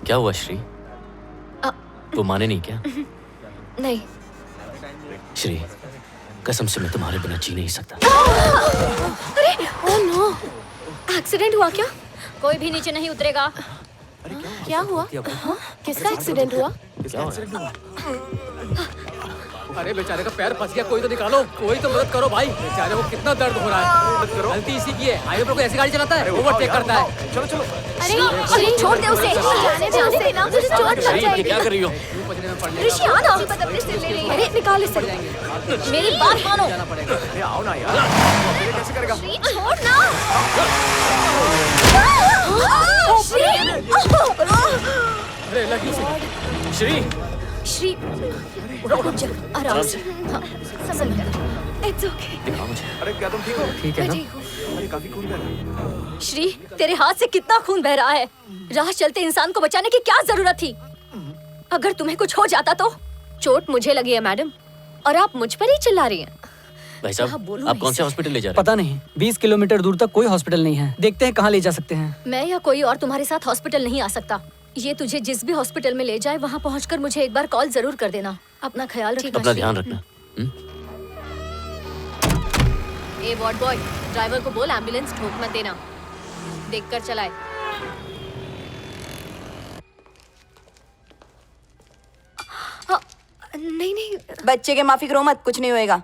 क्या हुआ श्री? वो माने नहीं क्या? नहीं। श्री, कसम से मैं तुम्हारे बिना जी नहीं सकता। अरे ओह नो, एक्सीडेंट हुआ क्या? कोई भी नीचे नहीं उतरेगा। क्या हुआ? किसका एक्सीडेंट हुआ? अरे बेचारे का पैर फंस गया, कोई तो निकालो, कोई तो मदद करो भाई, बेचारे को कितना दर्द हो रहा है। गलती इसी की है, हाईवे पर कोई ऐसी गाड़ी चलाता है, ओवरटेक करता है। चलो चलो। अरे छोड़ दे उसे, जाने दे ना, तुझे चोट लग जाएगी। क्या कर रही हो? ऋषि आना, अरे निकाल इसे। मेरी बात मानो। अरे आओ ना यार, ये कैसे करेगा? छोड़ ना। अरे लगी उसे। श्री, श्री रुक जा, आराम से। हाँ, संभल कर। It's okay. दिखाओ मुझे। अरे क्या तुम ठीक हो? ठीक है ना? अरे काफी खून बह रहा है। श्री, तेरे हाथ से कितना खून बह रहा है। राह चलते इंसान को बचाने की क्या जरूरत थी? अगर तुम्हें कुछ हो जाता तो? चोट मुझे लगी है मैडम, और आप मुझ पर ही चिल्ला रही हैं। भाई साहब, आप कौन से हॉस्पिटल ले जा रहे हैं? पता नहीं, 20 किलोमीटर दूर तक कोई हॉस्पिटल नहीं है, देखते हैं कहाँ ले जा सकते हैं। मैं या कोई और तुम्हारे साथ हॉस्पिटल नहीं आ सकता। ये तुझे जिस भी हॉस्पिटल में ले जाए, वहाँ पहुँचकर मुझे एक बार कॉल जरूर कर देना। अपना ख्याल रखना। अपना ध्यान रखना। ए वार्ड बॉय, ड्राइवर को बोल एम्बुलेंस ठोक मत देना, देखकर चलाए। नहीं नहीं, बच्चे के माफी करो मत, कुछ नहीं होएगा।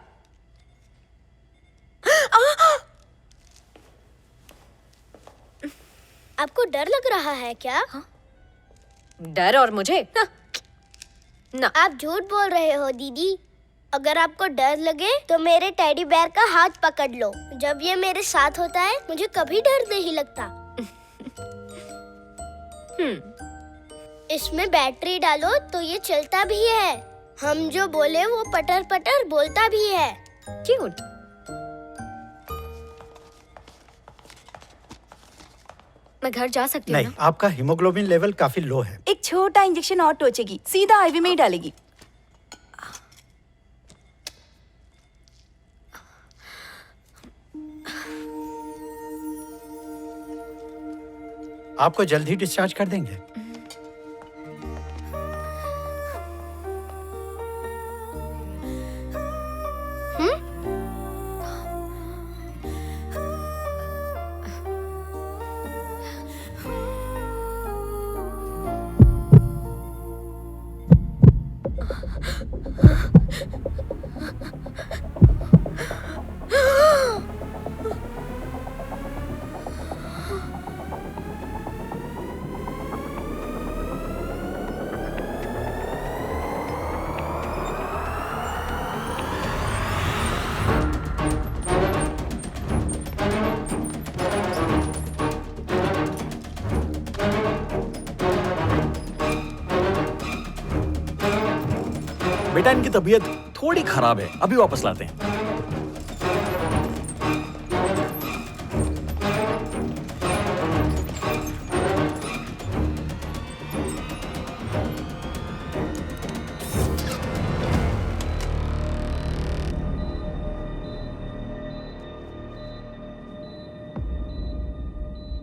आपको डर लग रहा है क्या? डर और मुझे? ना। आप झूठ बोल रहे हो दीदी। अगर आपको डर लगे तो मेरे टेडी बेयर का हाथ पकड़ लो। जब ये मेरे साथ होता है मुझे कभी डर नहीं लगता। इसमें बैटरी डालो तो ये चलता भी है। हम जो बोले वो पटर पटर बोलता भी है। क्यूट। मैं घर जा सकती हूँ नहीं, आपका हीमोग्लोबिन लेवल काफी लो है। एक छोटा इंजेक्शन और टोचेगी, सीधा आईवी में ही डालेगी। आपको जल्द ही डिस्चार्ज कर देंगे। बेटा इनकी तबीयत थोड़ी खराब है, अभी वापस लाते हैं।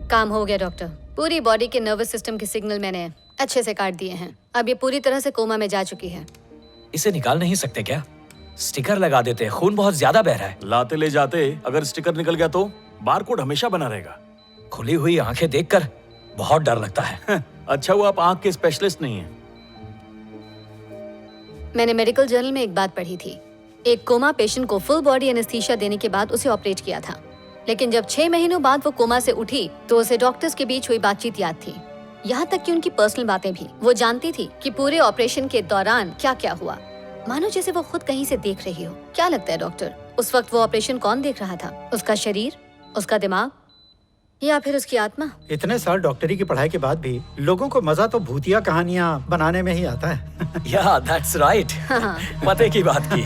काम हो गया डॉक्टर। पूरी बॉडी के नर्वस सिस्टम के सिग्नल मैंने अच्छे से काट दिए हैं। अब ये पूरी तरह से कोमा में जा चुकी है। इसे निकाल नहीं सकते क्या? स्टिकर लगा देते, खून बहुत ज्यादा बह रहा है। लाते ले जाते, अगर स्टिकर निकल गया तो बारकोड हमेशा बना रहेगा। खुली हुई आंखें देखकर बहुत डर लगता है। अच्छा हुआ आप आंख के स्पेशलिस्ट नहीं हैं। मैंने मेडिकल जर्नल में एक बात पढ़ी थी। एक कोमा पेशेंट को फुल बॉडी एनेस्थीसिया देने के बाद उसे ऑपरेट किया था, लेकिन जब 6 महीनों बाद वो कोमा से उठी तो उसे डॉक्टर्स के बीच हुई बातचीत याद थी, यहाँ तक कि उनकी पर्सनल बातें भी। वो जानती थी कि पूरे ऑपरेशन के दौरान क्या क्या हुआ, मानो जैसे वो खुद कहीं से देख रही हो। क्या लगता है डॉक्टर, उस वक्त वो ऑपरेशन कौन देख रहा था? उसका शरीर, उसका दिमाग, या फिर उसकी आत्मा? इतने साल डॉक्टरी की पढ़ाई के बाद भी लोगों को मजा तो भूतिया कहानियां बनाने में ही आता है। या दैट्स राइट। पते की बात की।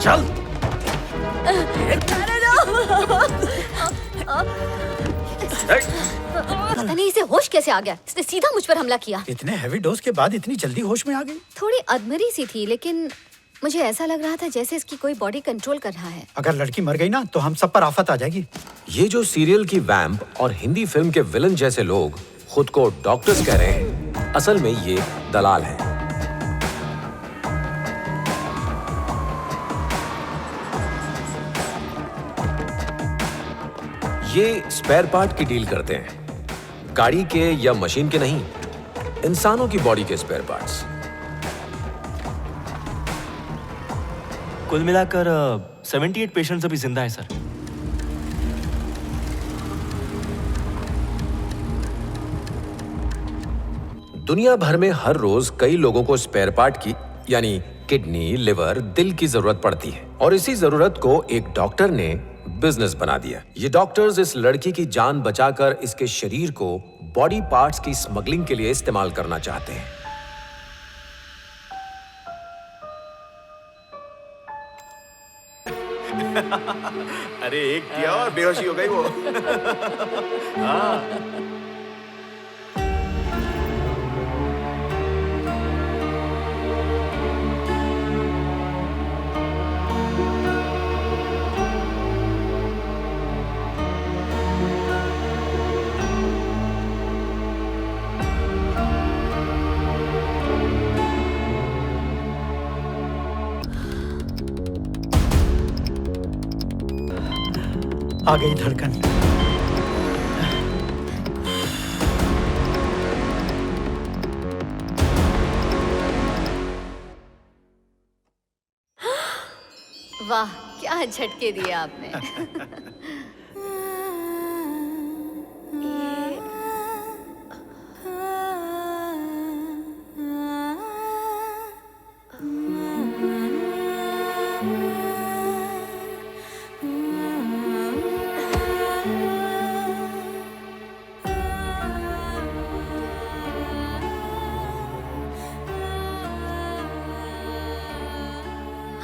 चल। पता नहीं इसे होश कैसे आ गया, इसने सीधा मुझ पर हमला किया। इतने हैवी डोज के बाद इतनी जल्दी होश में आ गई। थोड़ी अधमरी सी थी, लेकिन मुझे ऐसा लग रहा था जैसे इसकी कोई बॉडी कंट्रोल कर रहा है। अगर लड़की मर गई ना तो हम सब पर आफत आ जाएगी। ये जो सीरियल की वैम्प और हिंदी फिल्म के विलन जैसे लोग खुद को डॉक्टर्स कह रहे हैं, असल में ये दलाल हैं। ये स्पेयर पार्ट की डील करते हैं, गाड़ी के या मशीन के नहीं, इंसानों की बॉडी के स्पेयर पार्ट्स। कुल मिलाकर 78 पेशेंट्स अभी जिंदा है सर। दुनिया भर में हर रोज कई लोगों को स्पेयर पार्ट की यानी किडनी, लिवर, दिल की जरूरत पड़ती है और इसी जरूरत को एक डॉक्टर ने बिजनेस बना दिया। ये डॉक्टर्स इस लड़की की जान बचाकर इसके शरीर को बॉडी पार्ट्स की स्मगलिंग के लिए इस्तेमाल करना चाहते हैं। अरे एक दिया और बेहोशी हो गई वो। हाँ। आ गई धड़कन। वाह, क्या झटके दिए आपने।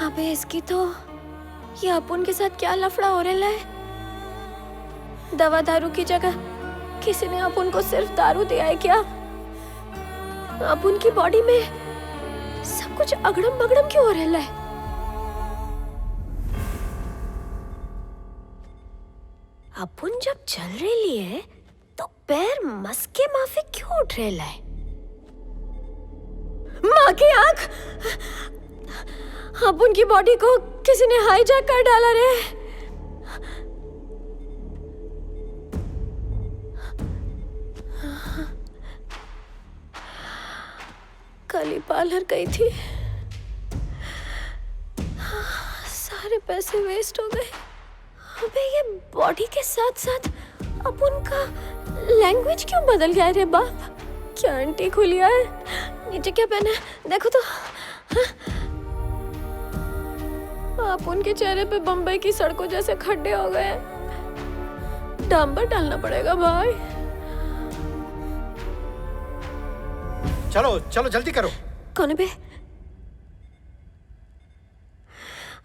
अबे इसकी तो ये अपुन के साथ क्या लफड़ा हो रहा है। दवा दारू की जगह किसी ने अपुन को सिर्फ दारू दिया है क्या? अपुन की बॉडी में सब कुछ अगड़म बगड़म क्यों हो रहा है? अपुन जब चल रही है तो पैर मस्के माफी क्यों उठ रहा है? माँ की आंख! अब उनकी बॉडी को किसी ने हाईजैक कर डाला रे। कल ही पार्लर गई थी, सारे पैसे वेस्ट हो गए। अबे ये बॉडी के साथ साथ अब उनका लैंग्वेज क्यों बदल गया रे बाप? क्या आंटी खुलिया है? नीचे क्या पहना है देखो तो। आप उनके चेहरे पे बम्बई की सड़कों जैसे खड्डे हो गए। डांबर डालना पड़ेगा भाई। चलो चलो जल्दी करो। कौन है बे?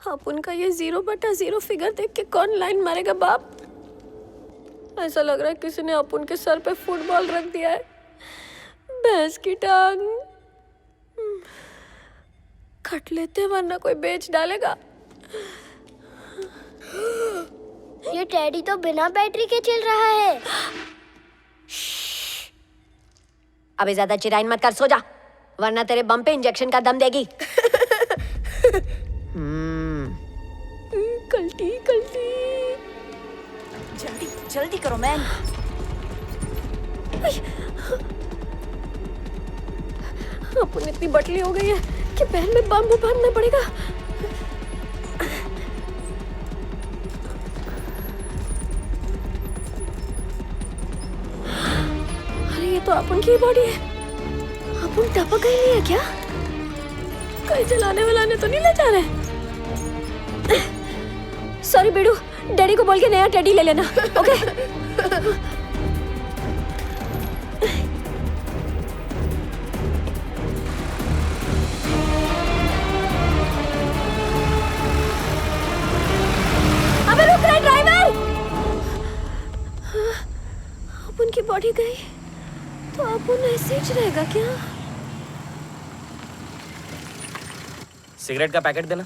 आप उनका ये 0/0 फिगर देख के कौन लाइन मारेगा बाप? ऐसा लग रहा है किसी ने आप उनके सर पे फुटबॉल रख दिया है। भैंस की टांग। कट लेते वरना कोई बेच डालेगा। ये टेडी तो बिना बैटरी के चल रहा है। अबे ज्यादा चिराइन मत कर, सो जा वरना तेरे बम पे इंजेक्शन का दम देगी। कल्टी कल्टी। जल्दी जल्दी करो मैन। अपन इतनी बटली हो गई है कि पैर में बम बांधना पड़ेगा। अरे ये तो अपन की बॉडी है। अपन टपक गई नहीं है क्या? कहीं जलाने वलाने तो नहीं ले जा रहे? सॉरी बेडू, डैडी को बोल के नया टेडी ले लेना। ओके? बॉडी गई तो अपुन ऐसे ही रहेगा क्या? सिगरेट का पैकेट देना।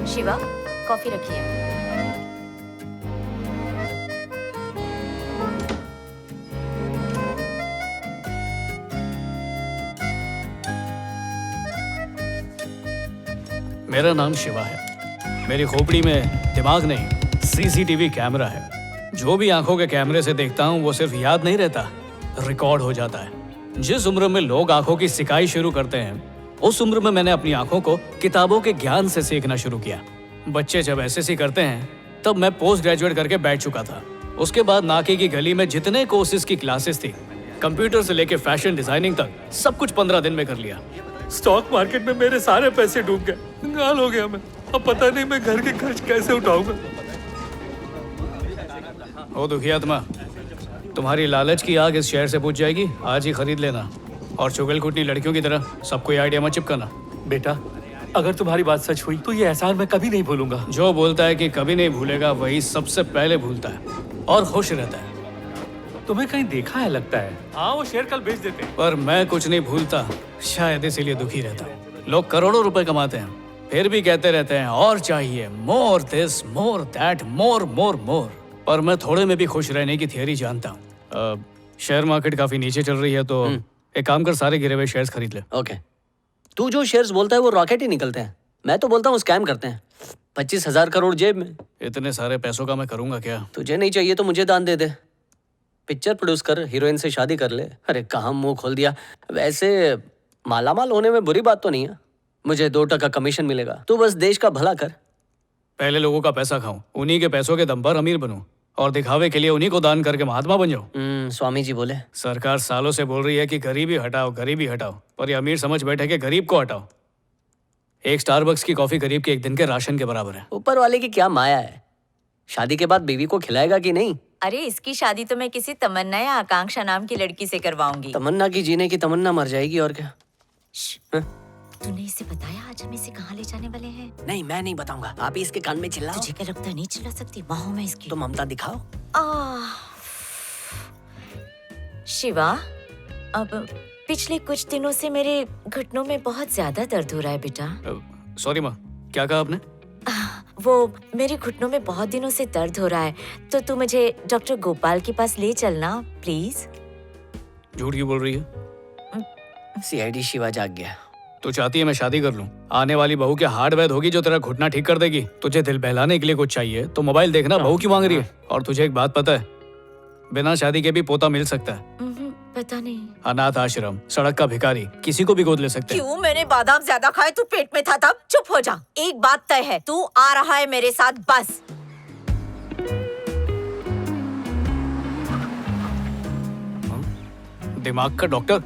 शिवा, कॉफी रखिए। मेरा नाम शिवा है। मेरी खोपड़ी में दिमाग नहीं, सीसीटीवी कैमरा है। जो भी आंखों के कैमरे से देखता हूँ वो सिर्फ याद नहीं रहता, रिकॉर्ड हो जाता है। जिस उम्र में लोग आंखों की सिकाई शुरू करते हैं, उस उम्र में मैंने अपनी आंखों को किताबों के ज्ञान से सीखना शुरू किया। बच्चे जब एसएससी करते हैं तब मैं पोस्ट ग्रेजुएट करके बैठ चुका था। उसके बाद नाके की गली में जितने कोर्सेज की क्लासेस थी, कंप्यूटर से लेके फैशन डिजाइनिंग तक, सब कुछ 15 दिन में कर लिया। स्टॉक मार्केट में मेरे सारे पैसे डूब गए, कंगाल हो गया मैं। अब पता नहीं मैं घर के खर्च कैसे उठाऊंगा। ओ दुखियात्मा, तुम्हारी लालच की आग इस शहर से बुझ जाएगी, आज ही खरीद लेना। और चुगलखुटनी लड़कियों की तरह सबको ये आइडिया मत चिपकाना। बेटा, अगर तुम्हारी बात सच हुई तो ये एहसान मैं कभी नहीं भूलूंगा। जो बोलता है कि कभी नहीं भूलेगा वही सबसे पहले भूलता है और खुश रहता है। तुम्हें कहीं देखा है लगता है। हाँ, वो शेयर कल बेच देते हैं। पर मैं कुछ नहीं भूलता, शायद इसीलिए दुखी रहता हूँ। लोग करोड़ों रुपए कमाते हैं, फिर भी कहते रहते हैं और चाहिए, मोर दिस मोर दैट, मोर मोर मोर। पर मैं थोड़े में भी खुश रहने की थियरी जानता हूँ। शेयर मार्केट काफी नीचे चल रही है तो एक काम कर, सारे गिरे हुए शेयर्स खरीद ले। ओके, तू जो शेयर्स बोलता है वो रॉकेट ही निकलते हैं। मैं तो बोलता हूँ स्कैम करते हैं। 25,000 करोड़ जेब में। इतने सारे पैसों का मैं करूंगा क्या? तुझे नहीं चाहिए तो मुझे दान दे दे। पिक्चर प्रोड्यूस कर, हीरोइन से शादी कर ले। अरे कहाँ मुंह खोल दिया। वैसे मालामाल होने में बुरी बात तो नहीं है, मुझे 2% कमीशन मिलेगा। तू बस देश का भला कर। पहले लोगों का पैसा खाऊं, उन्हीं के पैसों के दम पर अमीर बनूं और दिखावे के लिए उन्हीं को दान करके महात्मा बन जाऊं। स्वामी जी बोले। सरकार सालों से बोल रही है कि गरीबी हटाओ, गरीबी हटाओ, पर ये अमीर समझ बैठे कि गरीब को हटाओ। एक स्टारबक्स की कॉफी गरीब के एक दिन के राशन के बराबर है। ऊपर वाले की क्या माया है, शादी के बाद बीवी को खिलाएगा कि नहीं? अरे इसकी शादी तो मैं किसी तमन्ना या आकांक्षा नाम की लड़की से करवाऊंगी। तमन्ना की जीने की तमन्ना मर जाएगी और क्या। तूने इसे बताया आज हम इसे कहाँ ले जाने वाले हैं? नहीं, मैं नहीं बताऊंगा। आप ही इसके कान में चिल्लाओ। तुझे क्या लगता है नहीं चिल्ला सकती? वहाँ हूँ मैं इसकी। तो ममता दिखाओ। शिवा, अब पिछले कुछ दिनों से मेरे घुटनों में बहुत ज्यादा दर्द हो रहा है बेटा। सॉरी माँ, क्या कहा आपने? वो मेरे घुटनों में बहुत दिनों से दर्द हो रहा है, तो तू मुझे डॉक्टर गोपाल के पास ले चलना प्लीज। झूठ क्यों बोल रही है? सीआईडी शिवा जाग गया। तू चाहती है मैं शादी कर लूं? आने वाली बहू के हार्ड वैद होगी जो तेरा घुटना ठीक कर देगी। तुझे दिल बहलाने के लिए कुछ चाहिए तो मोबाइल देखना बहू क्यों मांग रही है? और तुझे एक बात पता है, बिना शादी के भी पोता मिल सकता है। पता नहीं। अनाथ आश्रम, सड़क का भिखारी, किसी को भी गोद ले सकते हैं। क्यों? मैंने बादाम ज्यादा खाए, तू पेट में था तब। चुप हो जा। एक बात तय है, तू आ रहा है मेरे साथ बस। दिमाग का डॉक्टर,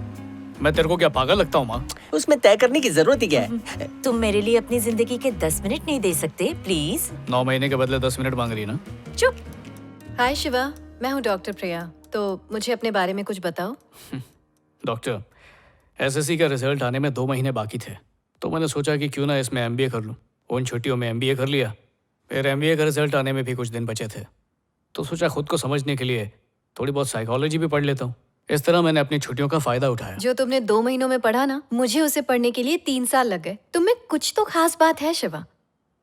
मैं तेरे को क्या पागल लगता हूँ माँ? उसमें तय करने की जरूरत ही क्या है? तुम मेरे लिए अपनी जिंदगी के 10 मिनट नहीं दे सकते प्लीज? 9 महीने के बदले 10 मिनट मांग रही है ना? चुप। हाय शिवा, मैं हूँ डॉक्टर प्रिया। तो मुझे अपने बारे में कुछ बताओ। डॉक्टर, एसएससी का रिजल्ट आने में 2 महीने बाकी थे, तो मैंने सोचा कि क्यों ना इसमें एमबीए कर लूँ। उन छुट्टियों में एमबीए कर लिया। फिर एमबीए का रिजल्ट आने में भी कुछ दिन बचे थे, तो सोचा खुद को समझने के लिए थोड़ी बहुत साइकोलॉजी भी पढ़ लेता हूँ। इस तरह मैंने अपनी छुट्टियों का फायदा उठाया। जो तुमने 2 महीनों में पढ़ा ना, मुझे उसे पढ़ने के लिए 3 साल लग गए। तुम्हें कुछ तो खास बात है शिवा,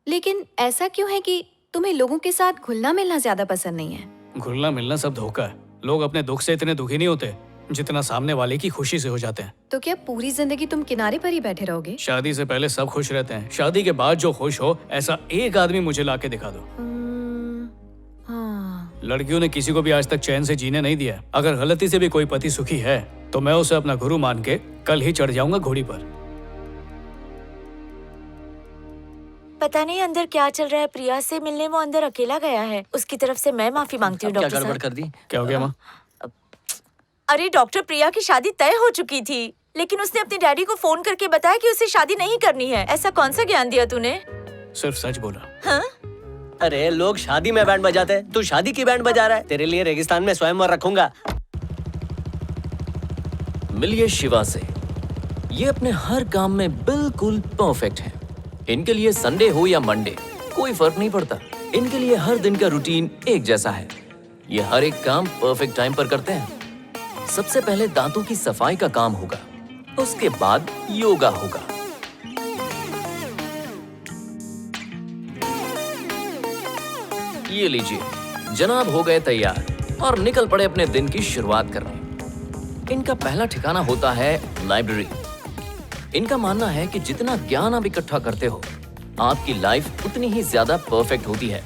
लेकिन ऐसा क्यों है कि तुम्हें लोगों के साथ घुलना मिलना ज्यादा पसंद नहीं है? घुलना मिलना सब धोखा है। लोग अपने दुख से इतने दुखी नहीं होते जितना सामने वाले की खुशी से हो जाते हैं। तो क्या पूरी जिंदगी तुम किनारे पर ही बैठे रहोगे? शादी से पहले सब खुश रहते हैं, शादी के बाद जो खुश हो ऐसा एक आदमी मुझे लाके दिखा दो। हाँ। लड़कियों ने किसी को भी आज तक चैन से जीने नहीं दिया। अगर गलती से भी कोई पति सुखी है तो मैं उसे अपना गुरु मान के कल ही चढ़ जाऊंगा घोड़ी पर। पता नहीं अंदर क्या चल रहा है। प्रिया से मिलने वो अंदर अकेला गया है। उसकी तरफ से मैं माफी मांगती हूँ क्या डॉक्टर गड़बड़ साहब। कर दी? क्या हो गया माँ? अरे डॉक्टर, प्रिया की शादी तय हो चुकी थी, लेकिन उसने अपने डैडी को फोन करके बताया कि उसे शादी नहीं करनी है। ऐसा कौन सा ज्ञान दिया तूने? सिर्फ सच बोला। हाँ? अरे लोग शादी में बैंड बजाते हैं, तू शादी की बैंड बजा रहा है। तेरे लिए रेगिस्तान में स्वयंवर रखूंगा। मिलिए शिवा से। ये अपने हर काम में बिल्कुल परफेक्ट है। इनके लिए संडे हो या मंडे कोई फर्क नहीं पड़ता। इनके लिए हर दिन का रूटीन एक जैसा है। ये हर एक काम परफेक्ट टाइम पर करते हैं। सबसे पहले दांतों की सफाई का काम होगा, उसके बाद योगा होगा। ये लीजिए, जनाब हो गए तैयार और निकल पड़े अपने दिन की शुरुआत करने। इनका पहला ठिकाना होता है लाइब्रेरी। इनका मानना है कि जितना ज्ञान आप इकट्ठा करते हो, आपकी लाइफ उतनी ही ज्यादा परफेक्ट होती है।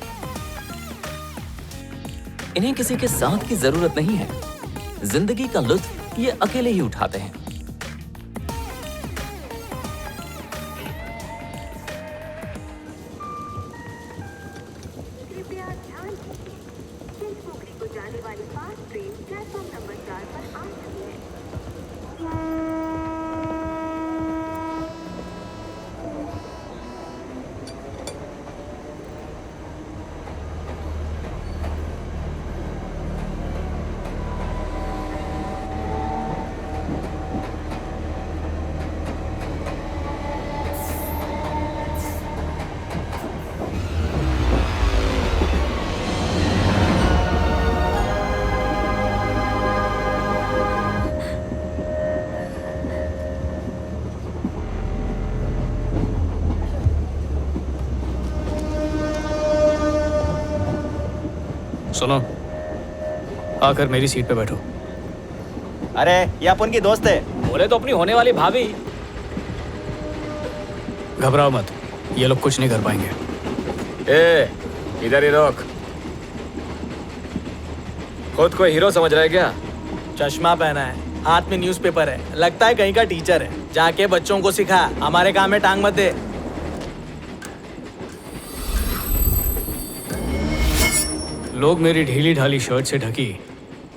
इन्हें किसी के साथ की जरूरत नहीं है। जिंदगी का लुत्फ ये अकेले ही उठाते हैं। सुनो, आकर मेरी सीट पे बैठो। अरे ये अपन की दोस्त है। बोले तो अपनी होने वाली भाभी। घबराओ मत, ये लोग कुछ नहीं कर पाएंगे। ए, इधर ही रोक। खुद को हीरो समझ रहा है क्या? चश्मा पहना है, हाथ में न्यूज़पेपर है, लगता है कहीं का टीचर है। जाके बच्चों को सिखा, हमारे काम में टांग मत दे। लोग मेरी ढीली ढाली शर्ट से ढकी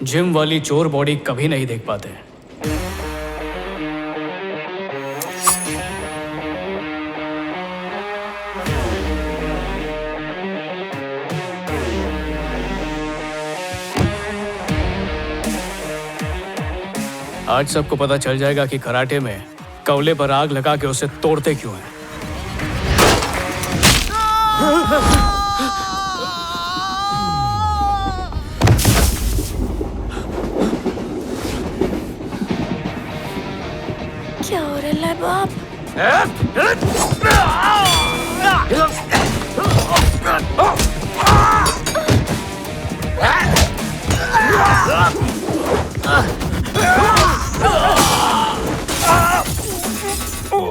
जिम वाली चोर बॉडी कभी नहीं देख पाते। आज सबको पता चल जाएगा कि कराटे में कवले पर आग लगा के उसे तोड़ते क्यों हैं। क्या हो रहा है बाप?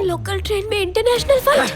लोकल ट्रेन में इंटरनेशनल फाइट।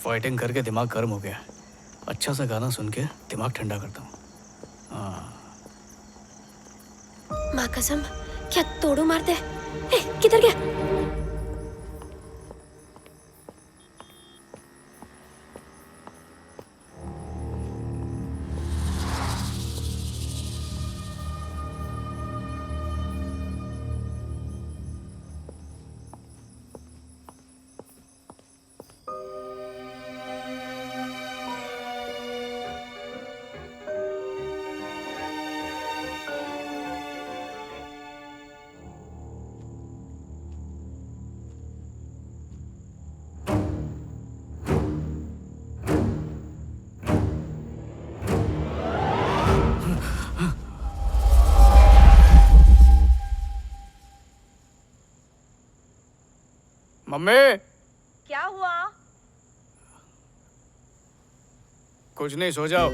फाइटिंग करके दिमाग गर्म हो गया। अच्छा सा गाना सुन के दिमाग ठंडा करता हूँ। माँ कसम, क्या तोड़ू मार दे। किधर गया? मम्मी, क्या हुआ? कुछ नहीं, सो जाओ।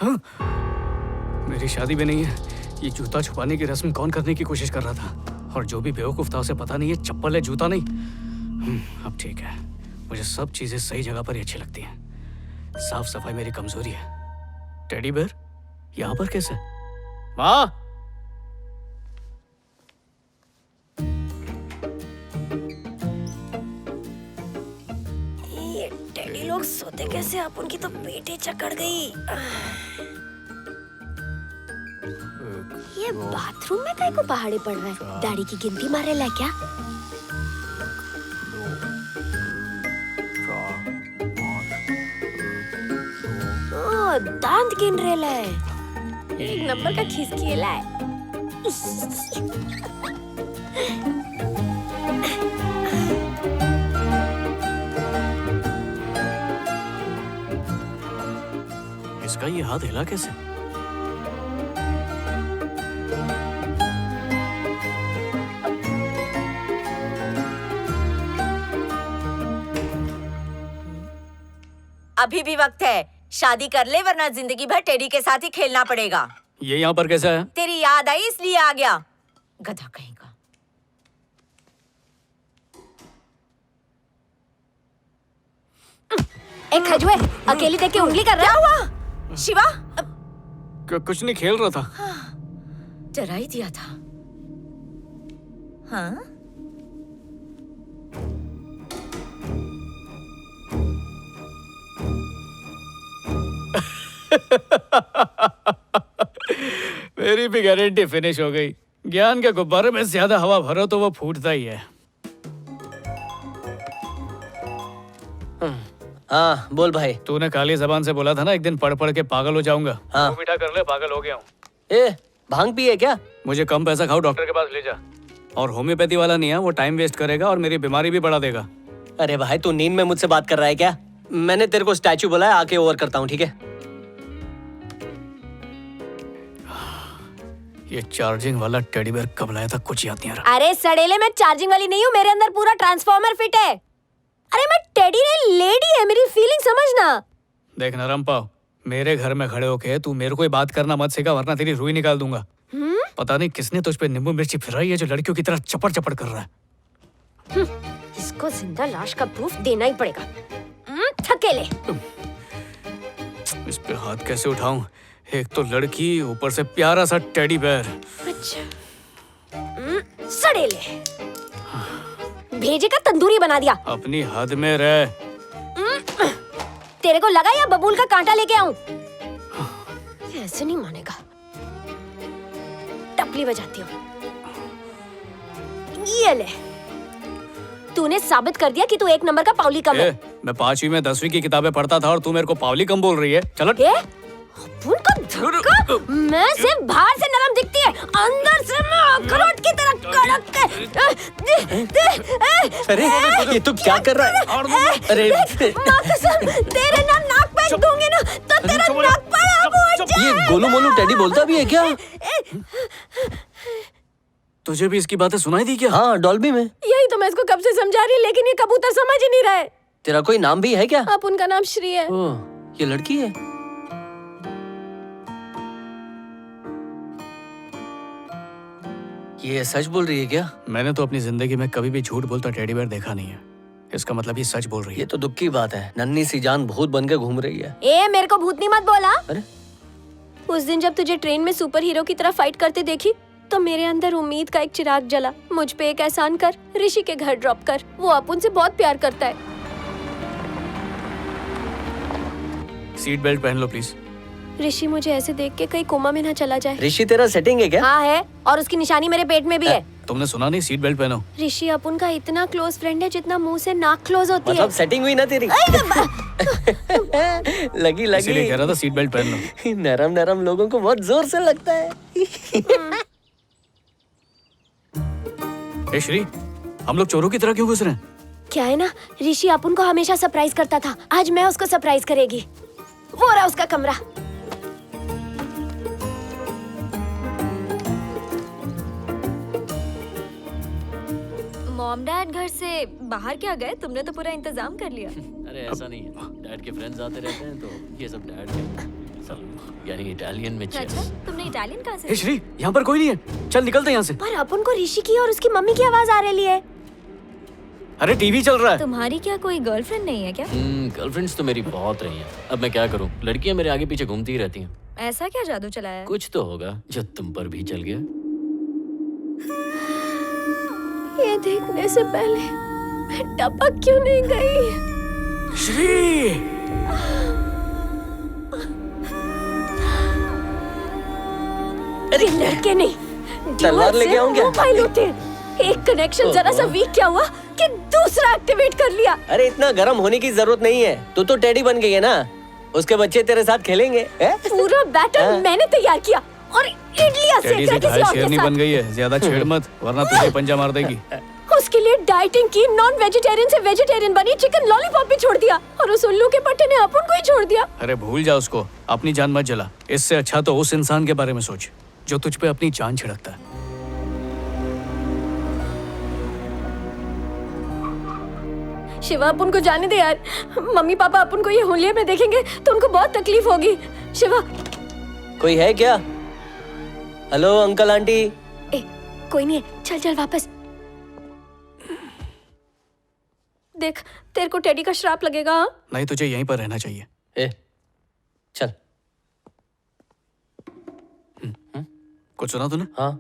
हाँ? मेरी शादी भी नहीं है। ये जूता छुपाने की रस्म कौन करने की कोशिश कर रहा था? और जो भी बेवकूफ था उसे पता नहीं है चप्पल है, जूता नहीं। अब ठीक है, मुझे सब चीजें सही जगह पर ही अच्छी लगती हैं। साफ सफाई मेरी कमजोरी है। टेडी बेयर यहाँ पर कैसे? माँ, ये टेडी लोग सोते कैसे? अपन की तो पेट ही चकड़ गई। ये बाथरूम में काहे को पहाड़े पड़ रहा है? दाढ़ी की गिनती मारे ला क्या? ओ, दांत गिन रहे ला है। एक नंबर का खिसकेला है। इसका ये हाथ हिला कैसे? अभी भी वक्त है, शादी कर ले वरना जिंदगी भर टेडी के साथ ही खेलना पड़ेगा। ये यहाँ पर कैसा है? तेरी याद आई इसलिए आ गया, गधा कहीं का। एक खजुए, अकेली देख के उंगली कर रहा। क्या हुआ शिवा? कुछ नहीं, खेल रहा था। डरा ही दिया था। हाँ? मेरी भी गारंटी फिनिश हो गई। ज्ञान के गुब्बारे में ज्यादा हवा भरो तो वो फूटता ही है। हाँ बोल भाई। तूने काली जबान से बोला था ना एक दिन पढ़ पढ़ के पागल हो जाऊंगा। हाँ। मीठा कर ले, पागल हो गया हूँ। ए, भांग पिए क्या? मुझे कम पैसा खाओ, डॉक्टर के पास ले जा। और होम्योपैथी वाला नहीं है, वो टाइम वेस्ट करेगा और मेरी बीमारी भी बढ़ा देगा। अरे भाई, तू नींद में मुझसे बात कर रहा है क्या? मैंने तेरे को स्टैचू बुलाया, आके ओवर करता हूँ, ठीक है? ये चार्जिंग वाला टेडी बेयर कब लाया था कुछ याद नहीं आ रहा। अरे सड़ेले, मैं चार्जिंग वाली नहीं हूँ, मेरे अंदर पूरा ट्रांसफॉर्मर फिट है। अरे मैं टेडी नहीं, लेडी है, मेरी फीलिंग समझना। देख नरम पाव, मेरे घर में खड़े होके तू मेरे को बात करना मत सिखा, वरना तेरी रुई निकाल दूंगा। पता नहीं किसने तुझ पे नींबू मिर्ची फिराई है जो लड़कियों की तरह चपड़ चपड़ कर रहा है। इसको जिंदा लाश का प्रूफ देना ही पड़ेगा। थकेले। इस पे हाथ कैसे उठाऊं? एक तो लड़की, ऊपर से प्यारा सा टेडी बेयर। अच्छा। सड़ेले, भेजे का तंदूरी बना दिया। अपनी हद में रह। तेरे को लगा या बबूल का कांटा लेके आऊं? ऐसे नहीं मानेगा। टपली बजाती हूँ। ये ले, तूने साबित कर दिया कि तू एक नंबर का पावली कम है। मैं 5वीं में 10वीं की किताबें पढ़ता था और तू मेरे को पावली कम बोल रही है। चलो। उनका धक्का, मैं सिर्फ बाहर से नरम दिखती है, अंदर से मैं अखरोट की तरह कड़क है। अरे ये तू क्या कर रहा है? अरे माँ कसम, तेरे ना नाक पे दूंगी ना तो तेरा नाक पर आग उड़ जाए। ये गोलू मोलू टेडी बोलता भी है क्या? तुझे भी इसकी बातें सुनाई दी क्या? हाँ, डॉल्बी में। यही तो मैं इसको कब से समझा रही, लेकिन ये कबूतर समझ ही नहीं रहा है। तेरा कोई नाम भी है क्या? आप उनका नाम श्री है। ओह, ये लड़की है। ये सच बोल रही है क्या? मैंने तो अपनी जिंदगी में कभी भी झूठ बोलता टेडी बेयर देखा नहीं है। इसका मतलब ये सच बोल रही है। ये तो दुख की बात है, नन्ही सी जान भूत बन के घूम रही है। ए, मेरे को भूतनी मत बोला। अरे उस दिन जब तुझे ट्रेन में सुपर हीरो की तरह फाइट करते देखी तो मेरे अंदर उम्मीद का एक चिराग जला। मुझ पे एक एहसान कर, ऋषि के घर ड्रॉप कर। वो अपुन से बहुत प्यार करता है। सीट बेल्ट पहन लो प्लीज। ऋषि मुझे ऐसे देख के कहीं कोमा में ना चला जाए। ऋषि तेरा सेटिंग है क्या? हाँ है, और उसकी निशानी मेरे पेट में भी है। तुमने सुना नहीं? सीट बेल्ट पहनो। ऋषि अपुन का इतना क्लोज फ्रेंड है जितना मुंह से नाक क्लोज होती मतलब है। सेटिंग हुई ना तेरी? लगी इसीलिए कह रहा था सीट बेल्ट पहन लो। नरम नरम लोगों को बहुत जोर से लगता है। ए श्री, हम लोग चोरों की तरह क्यों घुस रहे हैं? क्या है ना, ऋषि अपुन को हमेशा सरप्राइज करता था, आज मैं उसको सरप्राइज करेगी। वो रहा उसका कमरा। मॉम डैड घर से बाहर क्या गए? तुमने तो पूरा इंतजाम कर लिया। अरे ऐसा नहीं है, डैड के फ्रेंड्स आते रहते हैं तो ये सब डैड के यानी इटालियन में अच्छा, चेस। तुमने इटालियन कहाँ से? ए श्री, यहाँ पर कोई नहीं है, चल निकलते हैं यहाँ से। पर अपुन को ऋषि की और उसकी मम्मी की आवाज आ रही है। अरे टीवी चल रहा है। तुम्हारी क्या कोई गर्लफ्रेंड नहीं है क्या? गर्लफ्रेंड्स तो मेरी बहुत रही हैं। अब मैं क्या करूं, लड़कियां मेरे आगे पीछे घूमती ही रहती हैं। ऐसा क्या जादू चलाया है? कुछ तो होगा जो तुम पर भी चल गया। ये देखने से पहले मैं टपक क्यों नहीं गई? श्री, अरे लड़के नहीं, तलवार लेके आऊं क्या? मोबाइल होते हैं। एक कनेक्शन जरा सा वीक क्या हुआ कि दूसरा एक्टिवेट कर लिया। अरे इतना गर्म होने की जरूरत नहीं है, तू तो टेडी बन गई है ना, उसके बच्चे तेरे साथ खेलेंगे। पूरा बैटर मैंने तैयार किया और इडलियां टेडी सेका से किसी घायल और के शेरनी साथ। बन गई है। ज्यादा छेड़ मत वरना तुझे पंजा मार देगी। उसके लिए डाइटिंग की, नॉन वेजिटेरियन से वेजिटेरियन बनी, चिकन लॉलीपॉप भी छोड़ दिया और उस उल्लू के पट्टे ने अपुन को ही छोड़ दिया। अरे भूल जा उसको, अपनी जान मत जला। इससे अच्छा तो उस इंसान के बारे में सोच जो तुझ पे अपनी जान छिड़कता है। शिवा, अपुन को जाने दे यार। मम्मी पापा अपुन को ये होलिये में देखेंगे तो उनको बहुत तकलीफ होगी। शिवा, कोई है क्या? Hello uncle aunty. ए, कोई नहीं है, चल चल वापस। देख, तेरे को टेडी का श्राप लगेगा। हाँ? नहीं, तुझे यहीं पर रहना चाहिए। ए, चल। कुछ सुना तूने? हाँ,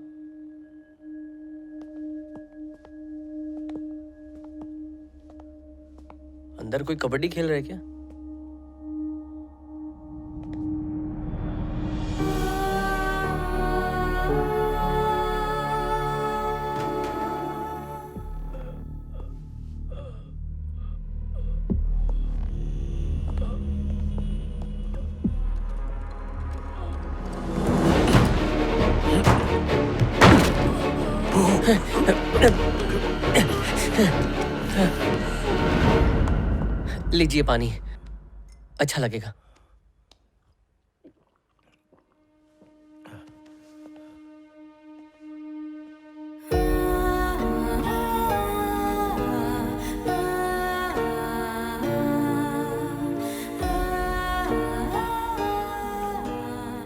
अंदर कोई कबड्डी खेल रहा है क्या? लीजिए पानी, अच्छा लगेगा।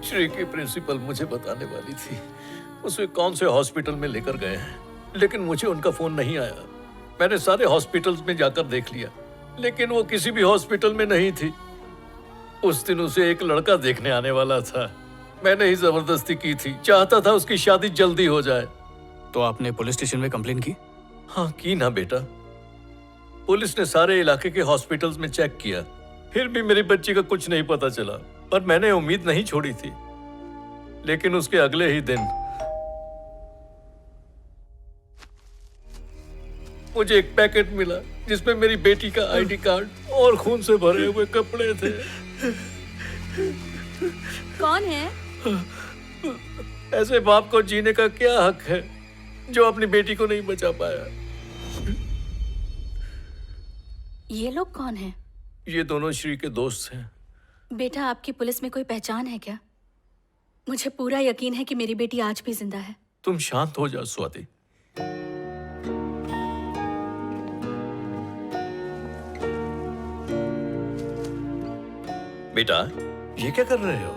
श्री की प्रिंसिपल मुझे बताने वाली थी उसे कौन से हॉस्पिटल में लेकर गए हैं, लेकिन मुझे उनका फोन नहीं आया। मैंने सारे हॉस्पिटल्स में जाकर देख लिया, लेकिन वो किसी भी हॉस्पिटल में नहीं थी। उस दिन उसे एक लड़का देखने आने वाला था, मैंने ही जबरदस्ती की थी, चाहता था उसकी शादी जल्दी हो जाए। तो आपने पुलिस स्टेशन में कंप्लेन की? हाँ की ना बेटा, पुलिस ने सारे इलाके के हॉस्पिटल्स में चेक किया, फिर भी मेरी बच्ची का कुछ नहीं पता चला। पर मैंने उम्मीद नहीं छोड़ी थी। लेकिन उसके अगले ही दिन मुझे एक पैकेट मिला जिसमें मेरी बेटी का आईडी कार्ड और खून से भरे हुए कपड़े थे। कौन है? ऐसे बाप को जीने का क्या हक है जो अपनी बेटी को नहीं बचा पाया? ये लोग कौन हैं? ये दोनों श्री के दोस्त हैं। बेटा, आपकी पुलिस में कोई पहचान है क्या? मुझे पूरा यकीन है कि मेरी बेटी आज भी जिंदा है। तुम शांत हो जाओ स्वाति। बेटा, ये क्या कर रहे हो?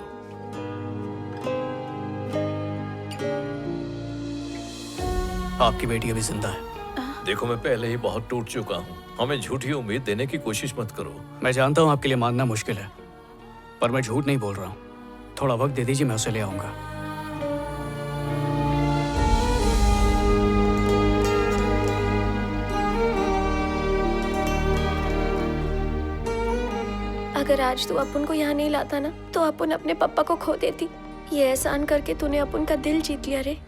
आपकी बेटी अभी जिंदा है। देखो, मैं पहले ही बहुत टूट चुका हूँ। हमें झूठी उम्मीद देने की कोशिश मत करो। मैं जानता हूँ आपके लिए मानना मुश्किल है, पर मैं झूठ नहीं बोल रहा हूँ। थोड़ा वक्त दे दीजिए, मैं उसे ले आऊंगा। अगर आज तू अपुन को यहाँ नहीं लाता ना, तो अपुन अपने पापा को खो देती। ये एहसान करके तूने अपुन का दिल जीत लिया रे।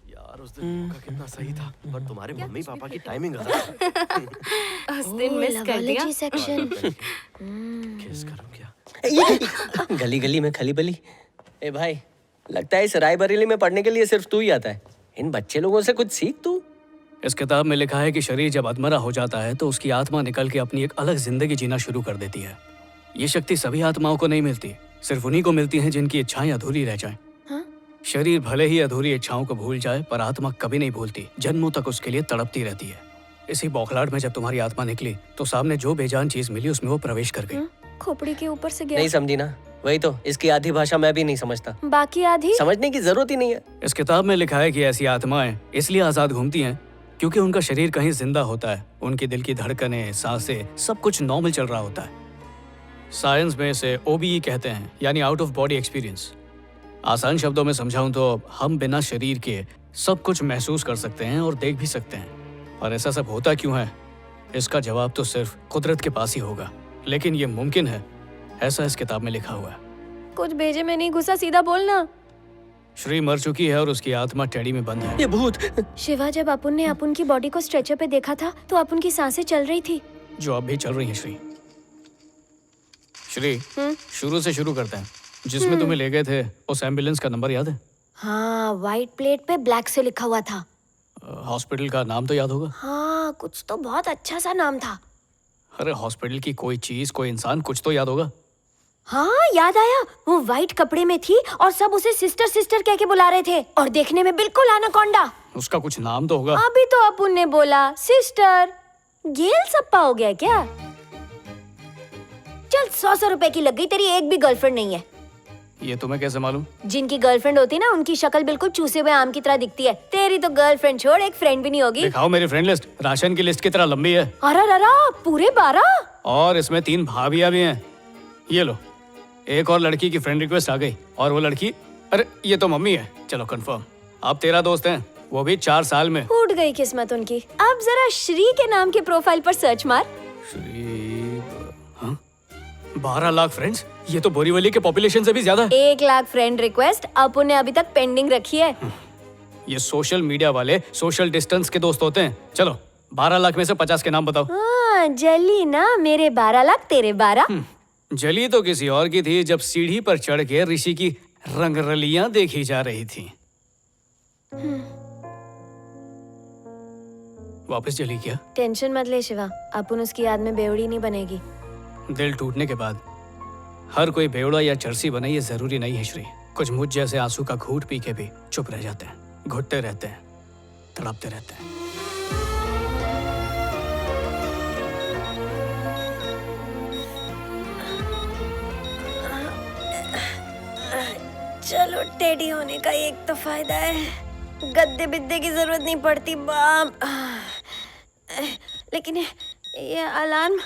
यार उस दिन का कितना सही था, पर तुम्हारे मम्मी पापा की टाइमिंग गलत। उस दिन मिस कर दिया सेक्शन। किस करूं क्या? गली गली में खली बली। ए भाई, लगता है इस रायबरेली में पढ़ने के लिए सिर्फ तू ही आता है। इन बच्चे लोगों से कुछ सीख तू। इस किताब में लिखा है कि शरीर जब अधमरा हो जाता है तो उसकी आत्मा निकल के अपनी एक अलग जिंदगी जीना शुरू कर देती है। ये शक्ति सभी आत्माओं को नहीं मिलती, सिर्फ उन्हीं को मिलती है जिनकी इच्छाएं अधूरी रह जाएं। शरीर भले ही अधूरी इच्छाओं को भूल जाए, पर आत्मा कभी नहीं भूलती, जन्मों तक उसके लिए तड़पती रहती है। इसी बौखलाहट में जब तुम्हारी आत्मा निकली तो सामने जो बेजान चीज मिली उसमें वो प्रवेश कर गई। खोपड़ी के ऊपर से गया। नहीं समझी ना? वही तो, इसकी आधी भाषा मैं भी नहीं समझता। बाकी आधी समझने की जरूरत ही नहीं है। इस किताब में लिखा है कि ऐसी आत्माएं इसलिए आजाद घूमती हैं क्योंकि उनका शरीर कहीं जिंदा होता है, उनकी दिल की धड़कनें, सांसें, सब कुछ नॉर्मल चल रहा होता है। साइंस में इसे OBE कहते हैं, यानी आउट ऑफ बॉडी एक्सपीरियंस। आसान शब्दों में समझाऊं तो हम बिना शरीर के सब कुछ महसूस कर सकते हैं और देख भी सकते हैं। पर ऐसा सब होता क्यों है? इसका जवाब तो सिर्फ कुदरत के पास ही होगा, लेकिन ये मुमकिन है, ऐसा इस किताब में लिखा हुआ है। कुछ भेजे में नहीं घुसा, सीधा बोलना। श्री मर चुकी है और उसकी आत्मा टेडी में बंद है। ये भूत। शिवा, जब अपुन ने अपुन की बॉडी को स्ट्रेचर पे देखा था तो अपुन की सांसें चल रही थी। जो अब भी चल रही है। श्री, शुरू से शुरू करते हैं। जिसमें तुम्हें ले गए थे उस एम्बुलेंस का नंबर याद है? हाँ, व्हाइट प्लेट पे ब्लैक से लिखा हुआ था। हॉस्पिटल का नाम तो याद होगा? हाँ, कुछ तो बहुत अच्छा सा नाम था। अरे हॉस्पिटल की कोई चीज, कोई इंसान, कुछ तो याद होगा। हाँ, याद आया। वो व्हाइट कपड़े में थी और सब उसे सिस्टर सिस्टर कह के बुला रहे थे, और देखने में बिल्कुल एनाकोंडा। उसका कुछ नाम तो होगा। अभी तो अपुन ने बोला सिस्टर। गेल सप्पा हो गया क्या? चल, 100 रुपए की लग गई, तेरी एक भी गर्लफ्रेंड नहीं है। ये तुम्हें कैसे मालूम? जिनकी गर्लफ्रेंड होती ना, उनकी शक्ल बिल्कुल चूसे हुए आम की तरह दिखती है। तेरी तो गर्लफ्रेंड छोड़, एक फ्रेंड भी नहीं होगी। दिखाओ मेरी फ्रेंड लिस्ट। राशन की लिस्ट की तरह लंबी है। अरे पूरे 12। और इसमें 3 भाभियां भी हैं। ये लो, एक और लड़की की फ्रेंड रिक्वेस्ट आ गई, और वो लड़की, अरे ये तो मम्मी है। चलो कंफर्म, आप 13 दोस्त हैं, वो भी 4 साल में। फूट गई किस्मत उनकी। अब जरा श्री के नाम के प्रोफाइल पर सर्च मार। श्री, हाँ? 12 लाख फ्रेंड्स? ये तो बोरीवली के पॉपुलेशन से भी ज्यादा है। 1 लाख फ्रेंड रिक्वेस्ट अपुन ने अभी तक पेंडिंग रखी है। ये सोशल मीडिया वाले सोशल डिस्टेंस के दोस्त होते हैं। चलो 12 लाख में से 50 के नाम बताओ। हाँ, जली ना, मेरे 12 लाख तेरे 12। जली तो किसी और की थी जब सीढ़ी पर चढ़ के ऋषि की रंगरलियां देखी जा रही थी। वापस जली क्या? टेंशन मत ले शिवा, अपुन उसकी याद में बेवड़ी नहीं बनेगी। दिल टूटने के बाद हर कोई बेवड़ा या चरसी बने, ये जरूरी नहीं है श्री। कुछ मुझ जैसे आंसू का घूंट पी के भी चुप रह जाते हैं, घुटते रहते हैं, तड़पते रहते हैं। चलो, टेडी होने का एक तो फायदा है, गद्दे बिद्दे की जरूरत नहीं पड़ती। बाप, लेकिन ये अलार्म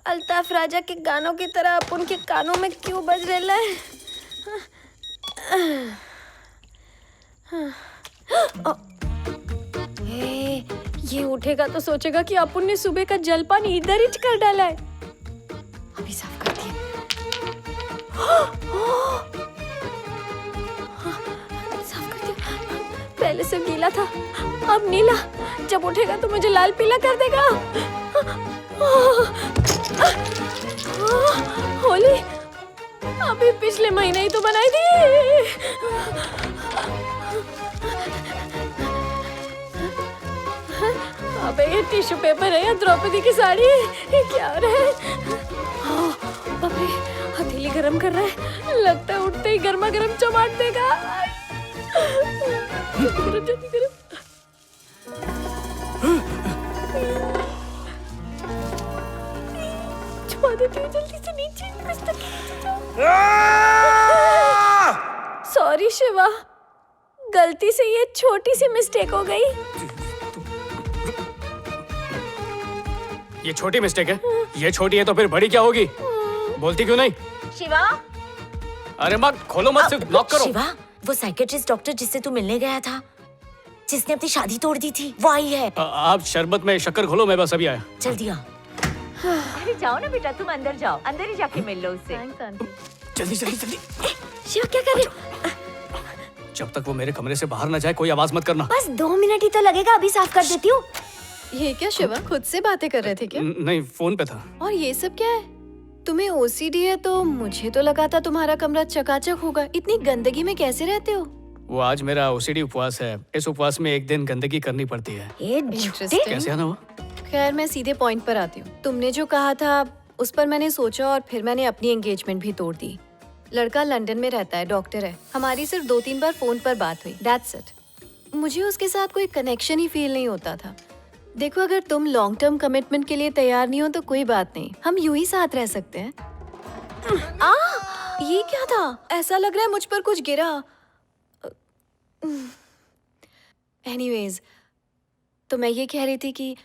अल्ताफ राजा के गानों की तरह अपुन के कानों में क्यों बज रहा है? ये उठेगा तो सोचेगा कि अपुन ने सुबह का जलपान इधर ही कर डाला है। अभी साफ करती है। साफ करती है। पहले से गीला था, अब नीला। जब उठेगा तो मुझे लाल पीला कर देगा। होली अभी पिछले महीने ही तो बनाई थी। अबे ये टिश्यू पेपर है या द्रौपदी की साड़ी? ये क्या हो रहा है? बाप रे, हथेली गरम कर रहा है, लगता है उठते ही गर्मा गर्म चमाट देगा। जल्दी करो। छुपा देती हूँ जल्दी से। सॉरी शिवा, गलती से ये छोटी सी मिस्टेक हो गई। ये छोटी मिस्टेक है? ये छोटी है तो फिर बड़ी क्या होगी? बोलती क्यों नहीं? शिवा, अरे मत खोलो, मत सिर्फ लॉक करो। शिवा, वो साइकेट्रिस्ट डॉक्टर जिससे तू मिलने गया था, जिसने अपनी शादी तोड़ दी थी, वो आई है। आप शरबत में शक्कर घोलो, मैं बस अभी आया। जल्दी आ। अरे जाओ ना बेटा, तुम अंदर जाओ, अंदर ही जाके मिल लो उससे। जल्दी जल्दी जल्दी। शिवा क्या कर रहे हो? जब तक वो मेरे कमरे से बाहर ना जाए कोई आवाज मत करना। बस 2 मिनट ही तो लगेगा, अभी साफ कर देती हूँ। ये क्या शिवा, खुद से बातें कर रहे थे क्या? नहीं, फोन पे था। और ये सब क्या है? तुम्हें ओसीडी है तो मुझे तो लगा था तुम्हारा कमरा चकाचक होगा। इतनी गंदगी में कैसे रहते हो? वो आज मेरा ओसीडी उपवास है। इस उपवास में एक दिन गंदगी करनी पड़ती है। कैसे आना हुआ? खैर मैं सीधे पॉइंट पर आती हूँ। तुमने जो कहा था उस पर मैंने सोचा और फिर मैंने अपनी एंगेजमेंट भी तोड़ दी। लड़का लंदन में रहता है, डॉक्टर है। हमारी सिर्फ 2-3 बार फोन पर बात हुई, दैट्स इट। मुझे उसके साथ कोई कनेक्शन ही फील नहीं होता था। देखो, अगर तुम लॉन्ग टर्म कमिटमेंट के लिए तैयार नहीं हो तो कोई बात नहीं, हम यूं ही साथ रह सकते हैं। ये क्या था? ऐसा लग रहा है मुझ पर कुछ गिरा। एनीवेज, तो मैं ये कह रही थी कि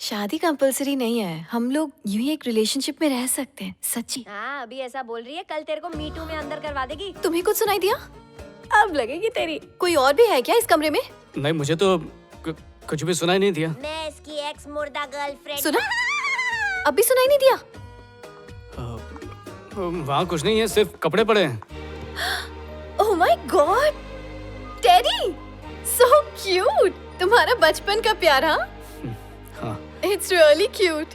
शादी कंपलसरी नहीं है, हम लोग यूं ही एक रिलेशनशिप में रह सकते हैं। सच्ची। हाँ, अभी ऐसा बोल रही है, कल तेरे को मीटू में अंदर करवा देगी। तुम्हें कुछ सुनाई दिया? अब लगेगी तेरी। कोई और भी है क्या इस कमरे में? नहीं, मुझे तो कुछ भी सुनाई नहीं दिया। मैं इसकी एक्स मुर्दा गर्लफ्रेंड। सुना? अब भी सुनाई नहीं दिया? वहाँ कुछ नहीं है, सिर्फ कपड़े पड़े हैं। Oh my God, teddy, so cute. तुम्हारा बचपन का प्यार? हाँ, इट्स रियली क्यूट।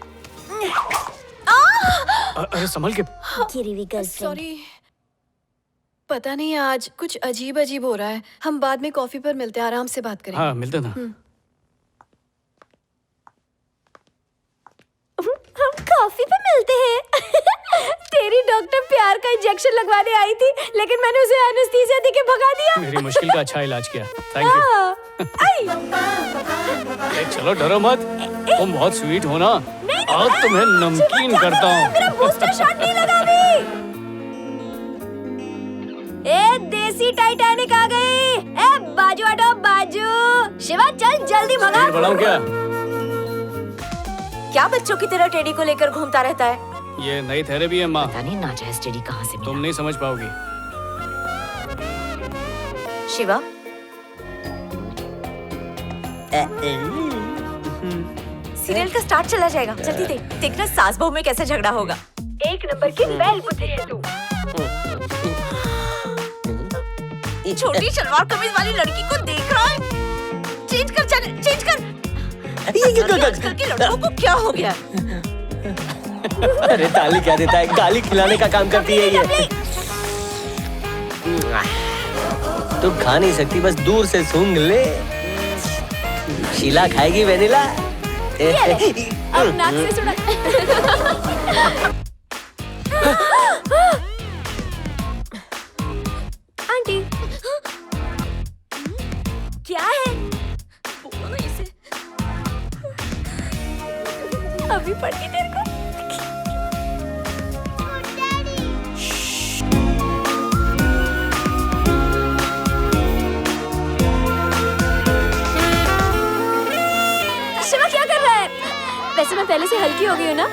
अरे संभल के। सॉरी, पता नहीं आज कुछ अजीब अजीब हो रहा है। हम बाद में कॉफी पर मिलते हैं, आराम से बात करेंगे। हाँ, मिलते ना। हम कॉफी पे मिलते हैं। तेरी डॉक्टर प्यार का इंजेक्शन लगवाने आई थी, लेकिन मैंने उसे एनेस्थीसिया देके भगा दिया। मेरी मुश्किल का अच्छा इलाज किया, थैंक यू। चलो डरो मत, तुम बहुत स्वीट हो ना। आज तुम्हें नमकीन करता हूँ। मेरा बूस्टर शॉट नहीं लगा अभी। ए देसी टाइटैनिक आ गई। ए बाजू हटो, बाजू। शिवा चल जल्दी भगा। बढ़ाऊं क्या? क्या बच्चों की तरह टेडी को लेकर घूमता रहता है? ये नई थेरेपी है माँ। पता नहीं नाजायज टेडी कहाँ से मिला। तुम नहीं समझ पाओगी। शिवा, सीरियल का स्टार्ट चला जाएगा, जल्दी देख। देखना सास बहू में कैसे झगड़ा होगा। 1 नंबर की बैल बुद्धि है तू। छोटी सलवार कमीज वाली लड़की को देख रहा है? चेंज कर, चेंज कर। आजकल के लड़कों को क्या हो गया? अरे ताली क्या देता है, गाली खिलाने का काम करती है ये। तू खा नहीं सकती, बस दूर से सूंघ ले। शीला खाएगी वेनिला। अब नाक से सुना। आंटी, क्या है? बोलो ना इसे। अभी पड़ती तेरे को। शिवा क्या कर रहा है? वैसे मैं पहले से हल्की हो गई हूँ ना?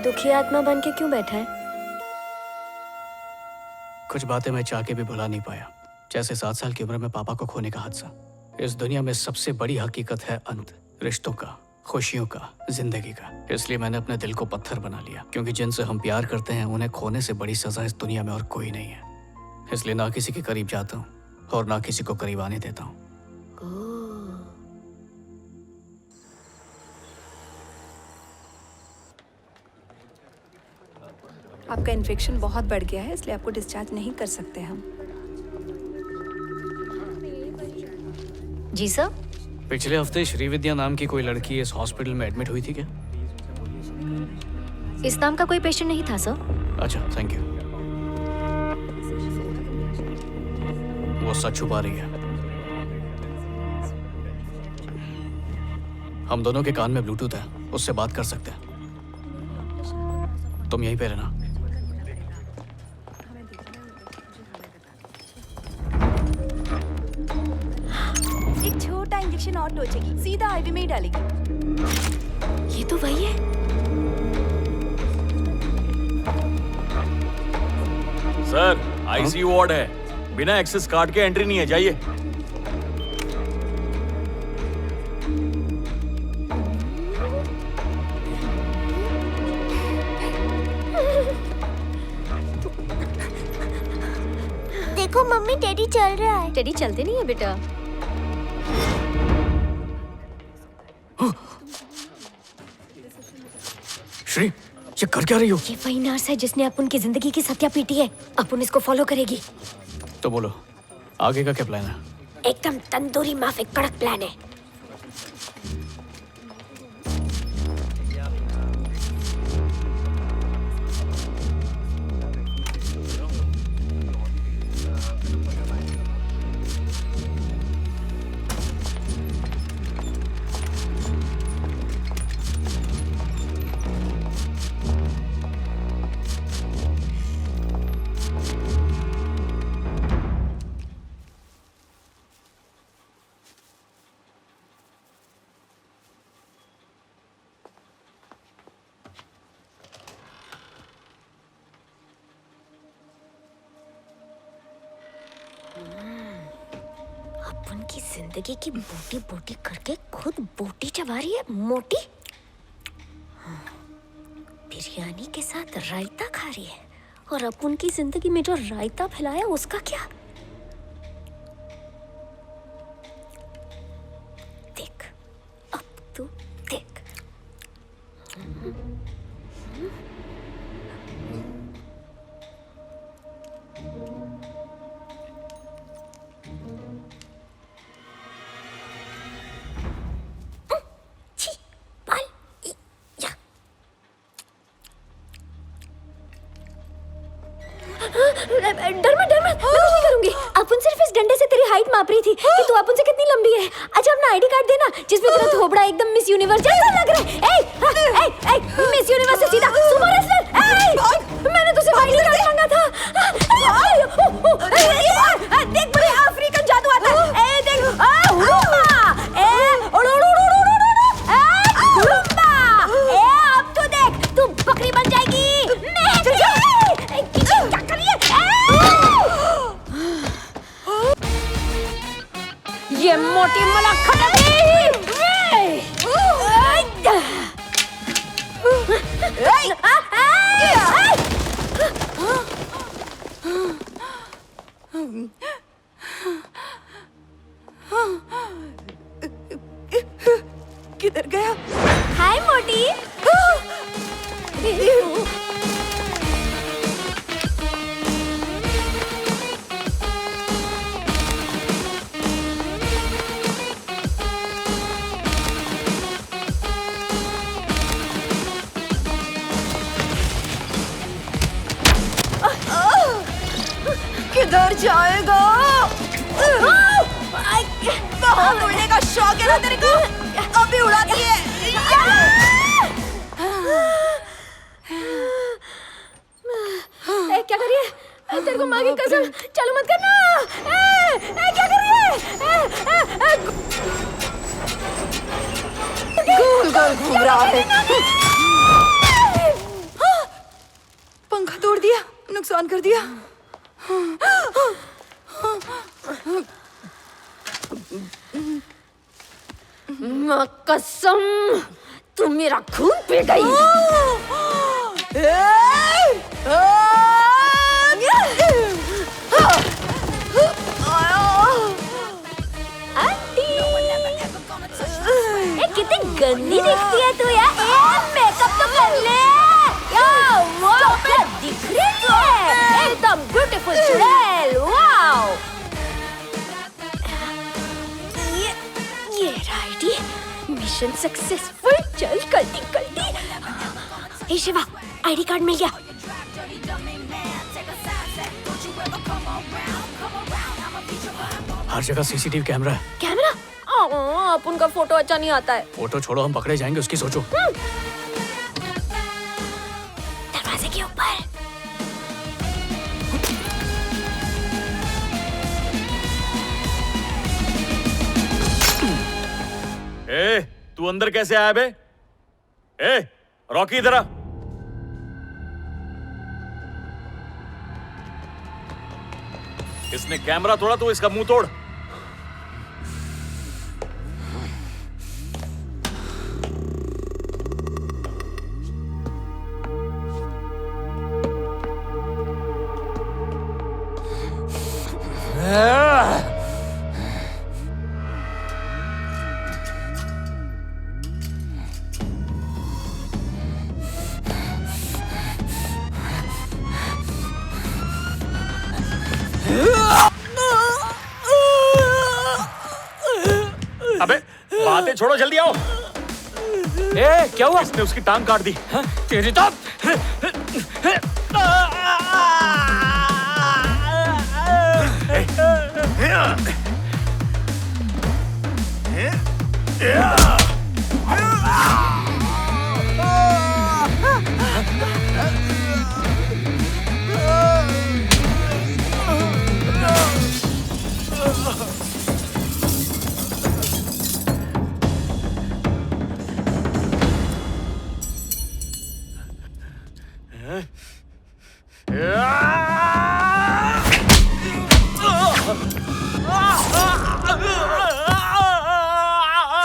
दुखी आत्मा बन के क्यों बैठा है? कुछ बातें मैं चाह के भी भुला नहीं पाया, जैसे 7 साल की उम्र में पापा को खोने का हादसा। इस दुनिया में सबसे बड़ी हकीकत है अंत, रिश्तों का, खुशियों का, जिंदगी का। इसलिए मैंने अपने दिल को पत्थर बना लिया, क्योंकि जिनसे हम प्यार करते हैं उन्हें खोने से बड़ी सजा इस दुनिया में और कोई नहीं है। इसलिए ना किसी के करीब जाता हूँ और ना किसी को करीब आने देता हूँ। आपका इन्फेक्शन बहुत बढ़ गया है, इसलिए आपको डिस्चार्ज नहीं कर सकते हम। जी सर। पिछले हफ्ते श्रीविद्या नाम की कोई लड़की इस हॉस्पिटल में एडमिट हुई थी क्या? इस नाम का कोई पेशेंट नहीं था सर। अच्छा, थैंक यू। वो सच छुपा रही है। हम दोनों के कान में ब्लूटूथ है, उससे बात कर सकते हैं। तुम यहीं पे रहना। एक छोटा इंजेक्शन और लोचेगी, सीधा आईवी में ही डालेगी। ये तो वही है। सर, आईसीयू वार्ड है, बिना एक्सेस कार्ड के एंट्री नहीं है, जाइए। देखो मम्मी, टेडी चल रहा है। टेडी चलते नहीं है बेटा। श्री, ये कर क्या रही हो? ये वही नर्स है जिसने अपुन की जिंदगी की सत्या पीटी है। अपुन इसको फॉलो करेगी। तो बोलो, आगे का क्या प्लान है? एकदम तंदूरी माफिक कड़क प्लान है। अपन की जिंदगी की बोटी बोटी करके खुद बोटी चबा रही है मोटी। बिरयानी के साथ रायता खा रही है, और अपन की जिंदगी में जो रायता फैलाया उसका क्या? देख, अब तू देख। डर मत, मैं कुछ नहीं करूंगी। अपन सिर्फ इस डंडे से तेरी हाइट माप रही थी कि तू अपन से कितनी लंबी है। अच्छा, अपना आईडी कार्ड देना जिसमें तेरा थोबड़ा एकदम मिस यूनिवर्स जैसा लग रहा है। ए, मिस यूनिवर्स से सीधा सुपर रेसलर। मैंने तुझसे आईडी कार्ड मांगा था। देख, बड़े अफ्रीकन जादू आता है। ए देख, अब तो देख, तू बकरी बन जाएगी। क्या कर रही है? ये मोटी मलाख किधर गया? हाय मोटी। किधर जाएगा? बहुत उड़ने का शौक है ना तेरे को? अभी उड़ाती है। क्या कर रही है? तेरे को माँ की कसम, चालू मत करना। क्या कर रही है? गोल गोल घूम रहा है। पंखा तोड़ दिया, नुकसान कर दिया। माँ कसम, तू मेरा खून पी गई। कितनी गंदी दिखती है तू यार। मेकअप तो कर ले। क्या दिख रही है? एकदम ब्यूटीफुल चुड़ैल। वाओ, ये राइडी मिशन सक्सेसफुल। चल कल्टी कल्टी। ए शिवा, आईडी कार्ड मिल गया। हर जगह सीसीटीवी कैमरा है। कैमरा? अपुन का फोटो अच्छा नहीं आता है। फोटो छोड़ो, हम पकड़े जाएंगे उसकी सोचो। दरवाजे के ऊपर। ए, तू अंदर कैसे आया बे? ए, रॉकी इधर आ। इसने कैमरा तोड़ा तो इसका मुंह तोड़। अबे बातें छोड़ो, जल्दी आओ। ए, क्या हुआ? इसने उसकी टांग काट दी। तेरी तो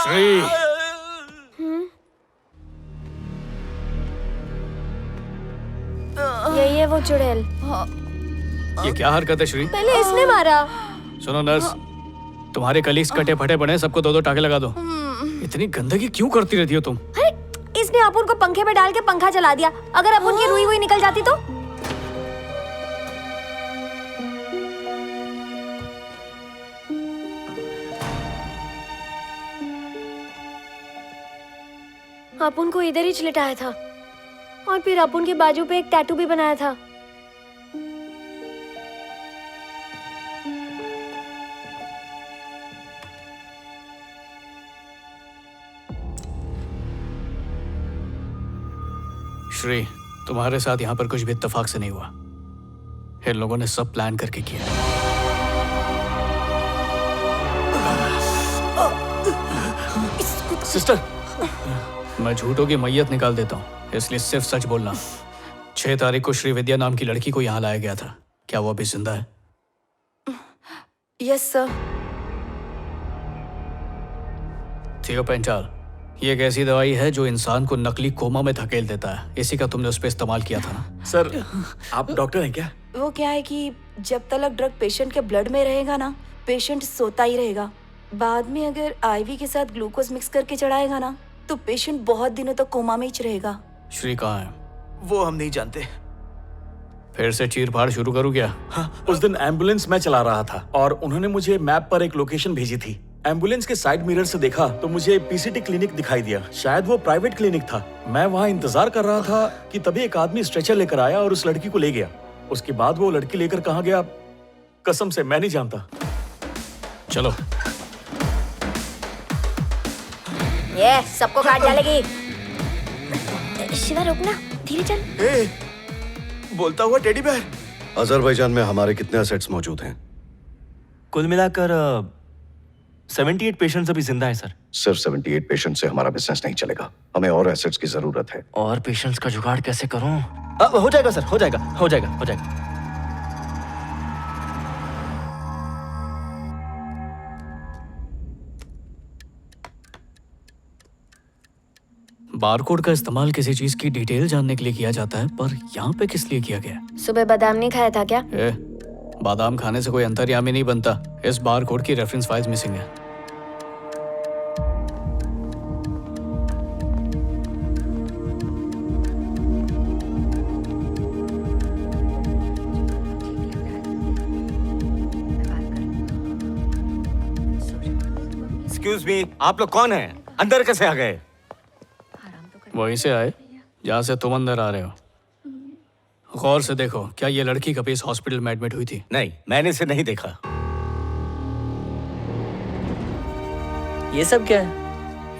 श्री, यही है वो चुड़ैल। ये क्या हरकत है श्री? पहले इसने मारा। सुनो नर्स, तुम्हारे कलीग्स कटे फटे पड़े, सबको 2-2 टाके लगा दो। इतनी गंदगी क्यों करती रहती हो तुम? अरे इसने अपुन को पंखे में डाल के पंखा चला दिया। अगर अपुन की रुई हुई निकल जाती तो? अपुन को इधर ही लिटाया था और फिर अपुन के बाजू पे एक टैटू भी बनाया था। श्री, तुम्हारे साथ यहाँ पर कुछ भी इत्तेफाक से नहीं हुआ। इन लोगों ने सब प्लान करके किया। सिस्टर, मैं झूठों की मैयत निकाल देता हूँ, इसलिए सिर्फ सच बोलना। 6 तारीख को श्री विद्या नाम की लड़की को यहाँ लाया गया था। क्या वो अभी जिंदा है? Yes sir. थियोपेंटाल, ये एक ऐसी दवाई है जो इंसान को नकली कोमा में धकेल देता है। इसी का तुमने उस पर इस्तेमाल किया था ना? सर, आप डॉक्टर हैं क्या? वो क्या है कि जब तक ड्रग पेशेंट के ब्लड में रहेगा ना, पेशेंट सोता ही रहेगा। बाद में अगर आईवी के साथ ग्लूकोज मिक्स करके चढ़ाएगा ना, तो पेशेंट बहुत दिनों तक कोमा में ही रहेगा। श्री कहाँ है? वो हम नहीं जानते। फिर से चीर फाड़ शुरू करूँ क्या? हाँ, उस दिन एम्बुलेंस मैं चला रहा था और उन्होंने मुझे मैप पर एक लोकेशन भेजी थी। एम्बुलेंस के साइड मिरर से देखा तो मुझे पीसीटी क्लिनिक दिखाई दिया। शायद वो प्राइवेट क्लिनिक था। मैं वहाँ इंतजार कर रहा था कि तभी एक आदमी स्ट्रेचर लेकर आया और उस लड़की को ले गया। उसके बाद वो लड़की लेकर कहाँ गया, कसम से मैं नहीं जानता। चलो। ये सबको काट डालेगी। शिवा रुकना, धीरे चल। बोलता हुआ टेडी बेयर। अजरबैजान में हमारे कितने असेट्स मौजूद हैं? कुल मिलाकर 78 पेशेंट्स अभी जिंदा है सर। सिर्फ 78 पेशेंट से हमारा बिजनेस नहीं चलेगा। हमें और एसेट्स की जरूरत है। और पेशेंट्स का जुगाड़ कैसे करूं? हो जाएगा सर, हो जाएगा, हो जाएगा, हो जाएगा। बारकोड का इस्तेमाल किसी चीज की डिटेल जानने के लिए किया जाता है, पर यहाँ पे किस लिए किया गया? सुबह बादाम नहीं खाया था क्या? बादाम खाने से कोई अंतर्यामी नहीं बनता। इस बारकोड की रेफरेंस फाइल्स मिसिंग है। एक्सक्यूज मी, आप लोग कौन हैं? अंदर कैसे आ गए? वहीं से आए जहाँ से तुम अंदर आ रहे हो। गौर से देखो, क्या ये लड़की कभी इस हॉस्पिटल में एडमिट हुई थी? नहीं, मैंने इसे नहीं देखा। ये सब क्या है?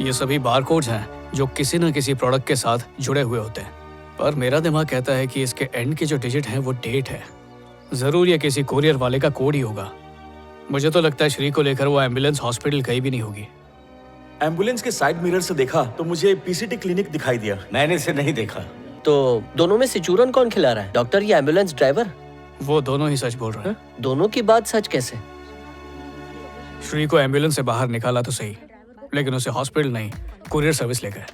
ये सभी बारकोड्स हैं जो किसी न किसी प्रोडक्ट के साथ जुड़े हुए होते हैं, पर मेरा दिमाग कहता है कि इसके एंड के जो डिजिट हैं वो डेट है। जरूर ये किसी कोरियर वाले का कोड ही होगा। मुझे तो लगता है श्री को लेकर वो एम्बुलेंस हॉस्पिटल गई भी नहीं होगी। एम्बुलेंस के साइड मिरर से देखा तो मुझे पीसीटी क्लिनिक दिखाई दिया। मैंने इसे नहीं देखा। तो दोनों में से चूरन कौन खिला रहा है, डॉक्टर या एम्बुलेंस ड्राइवर? वो दोनों ही सच बोल रहे हैं। दोनों की बात सच कैसे? श्री को एम्बुलेंस से बाहर निकाला तो सही, लेकिन उसे हॉस्पिटल नहीं, कुरियर सर्विस ले गए।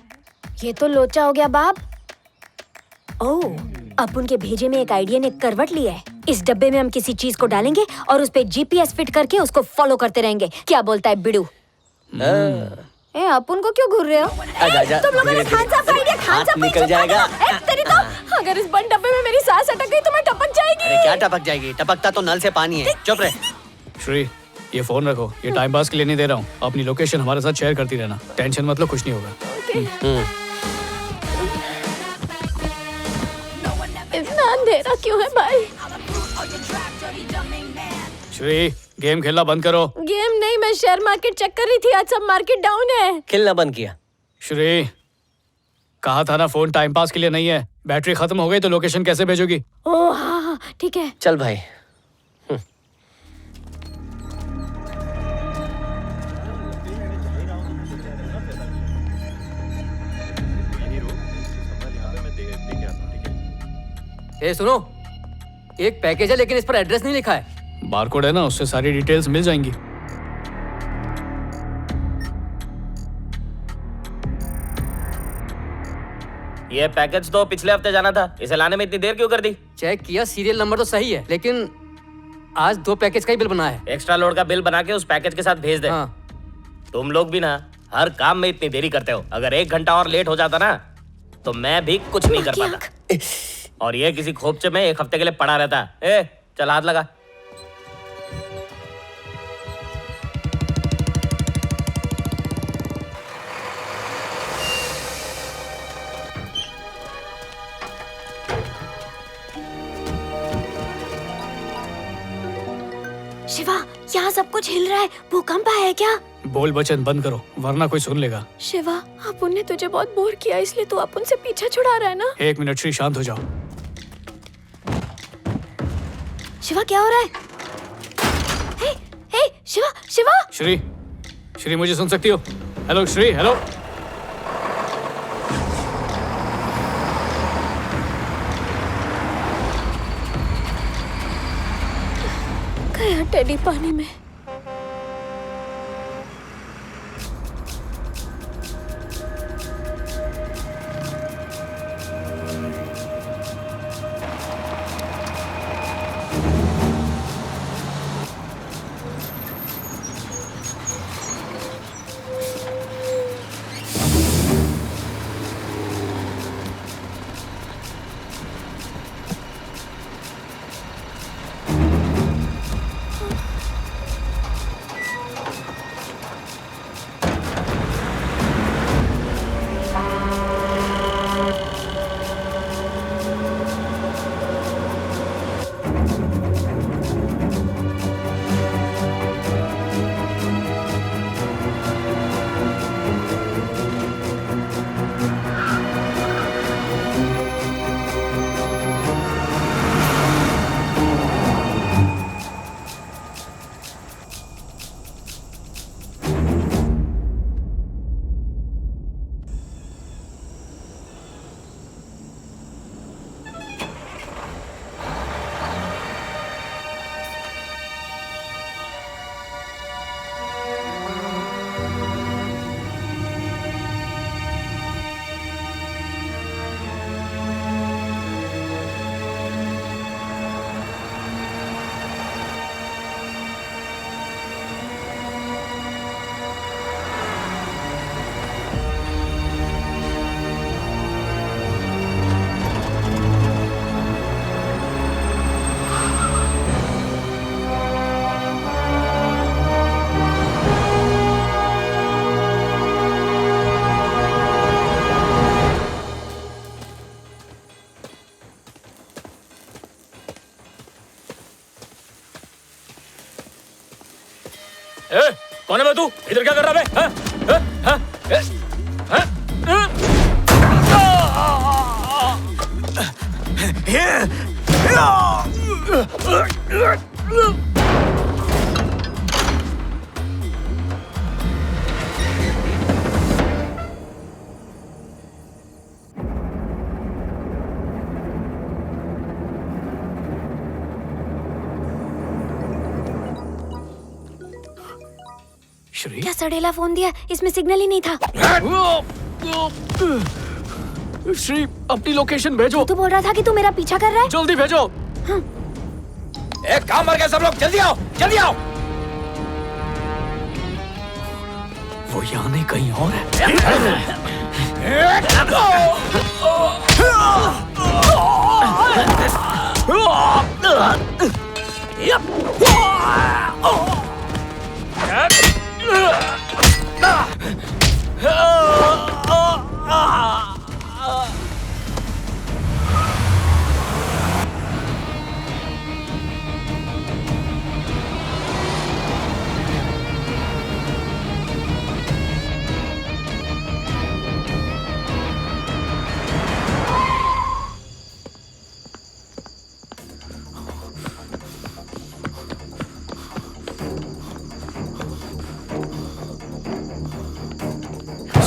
ये तो लोचा हो गया बाप। ओह, अब उनके भेजे में एक आइडिया ने करवट लिया है। इस डब्बे में हम किसी चीज को डालेंगे और उस पे जीपीएस फिट करके उसको फॉलो करते रहेंगे। क्या बोलता है बिड़ू? ए, अपन को क्यों घूर रहे हो? तुम लोगों ने खान साहब का आइडिया खान साहब निकल जाएगा। तेरी तो अगर इस बंद डब्बे में मेरी सांस अटक गई तो मैं टपक जाएगी। अरे क्या टपक जाएगी? टपकता तो नल से पानी है। चुप रहे। श्री, ये फोन रखो, ये टाइम पास के लिए नहीं दे रहा हूँ। अपनी लोकेशन हमारे साथ शेयर करती रहना, टेंशन मत लो, कुछ नहीं होगा। इतना अंधेरा क्यों है भाई? श्री, गेम खेलना बंद करो। गेम नहीं, मैं शेयर मार्केट चेक कर रही थी। आज सब मार्केट डाउन है। खेलना बंद किया। श्री, कहा था ना फोन टाइम पास के लिए नहीं है। बैटरी खत्म हो गई तो लोकेशन कैसे भेजोगी? ओह हाँ हाँ ठीक है। चल भाई। ए सुनो, एक पैकेज है लेकिन इस पर एड्रेस नहीं लिखा है। बारकोड है ना, उससे सारी डिटेल्स मिल जाएंगी। ये पैकेज तो पिछले हफ्ते जाना था, इसे लाने में इतनी देर क्यों कर दी? चेक किया, सीरियल नंबर तो सही है, लेकिन आज 2 पैकेज का ही बिल बना है। एक्स्ट्रा लोड का बिल बना के उस पैकेज के साथ भेज दे। हाँ। तुम लोग भी ना हर काम में इतनी देरी करते हो। अगर 1 घंटा और लेट हो जाता ना तो मैं भी कुछ नहीं कर पाता। और ये किसी खोपचे में 1 हफ्ते के लिए पड़ा रहता। ए, चल हाथ लगा। शिवा, यहाँ सब कुछ हिल रहा है। भूकंप आया है क्या? बोल बचन बंद करो, वरना कोई सुन लेगा। शिवा, अपुन ने तुझे बहुत बोर किया, इसलिए तू अपुन से पीछा छुड़ा रहा है ना? 1 मिनट श्री, शांत हो जाओ। शिवा क्या हो रहा है? हे, हे, शिवा, शिवा। श्री, श्री मुझे सुन सकती हो? Hello Shri, hello. गया टेडी पानी में। कौन है बे तू? इधर क्या कर रहा है बे? हाँ? हाँ? हाँ? हाँ? श्री क्या सड़ेला फोन दिया? इसमें सिग्नल ही नहीं था। श्री अपनी लोकेशन भेजो। तू बोल रहा था कि तू मेरा पीछा कर रहा है। जल्दी भेजो। एक काम मर गया सब लोग, जल्दी आओ, जल्दी आओ। वो यहाँ नहीं कहीं और है।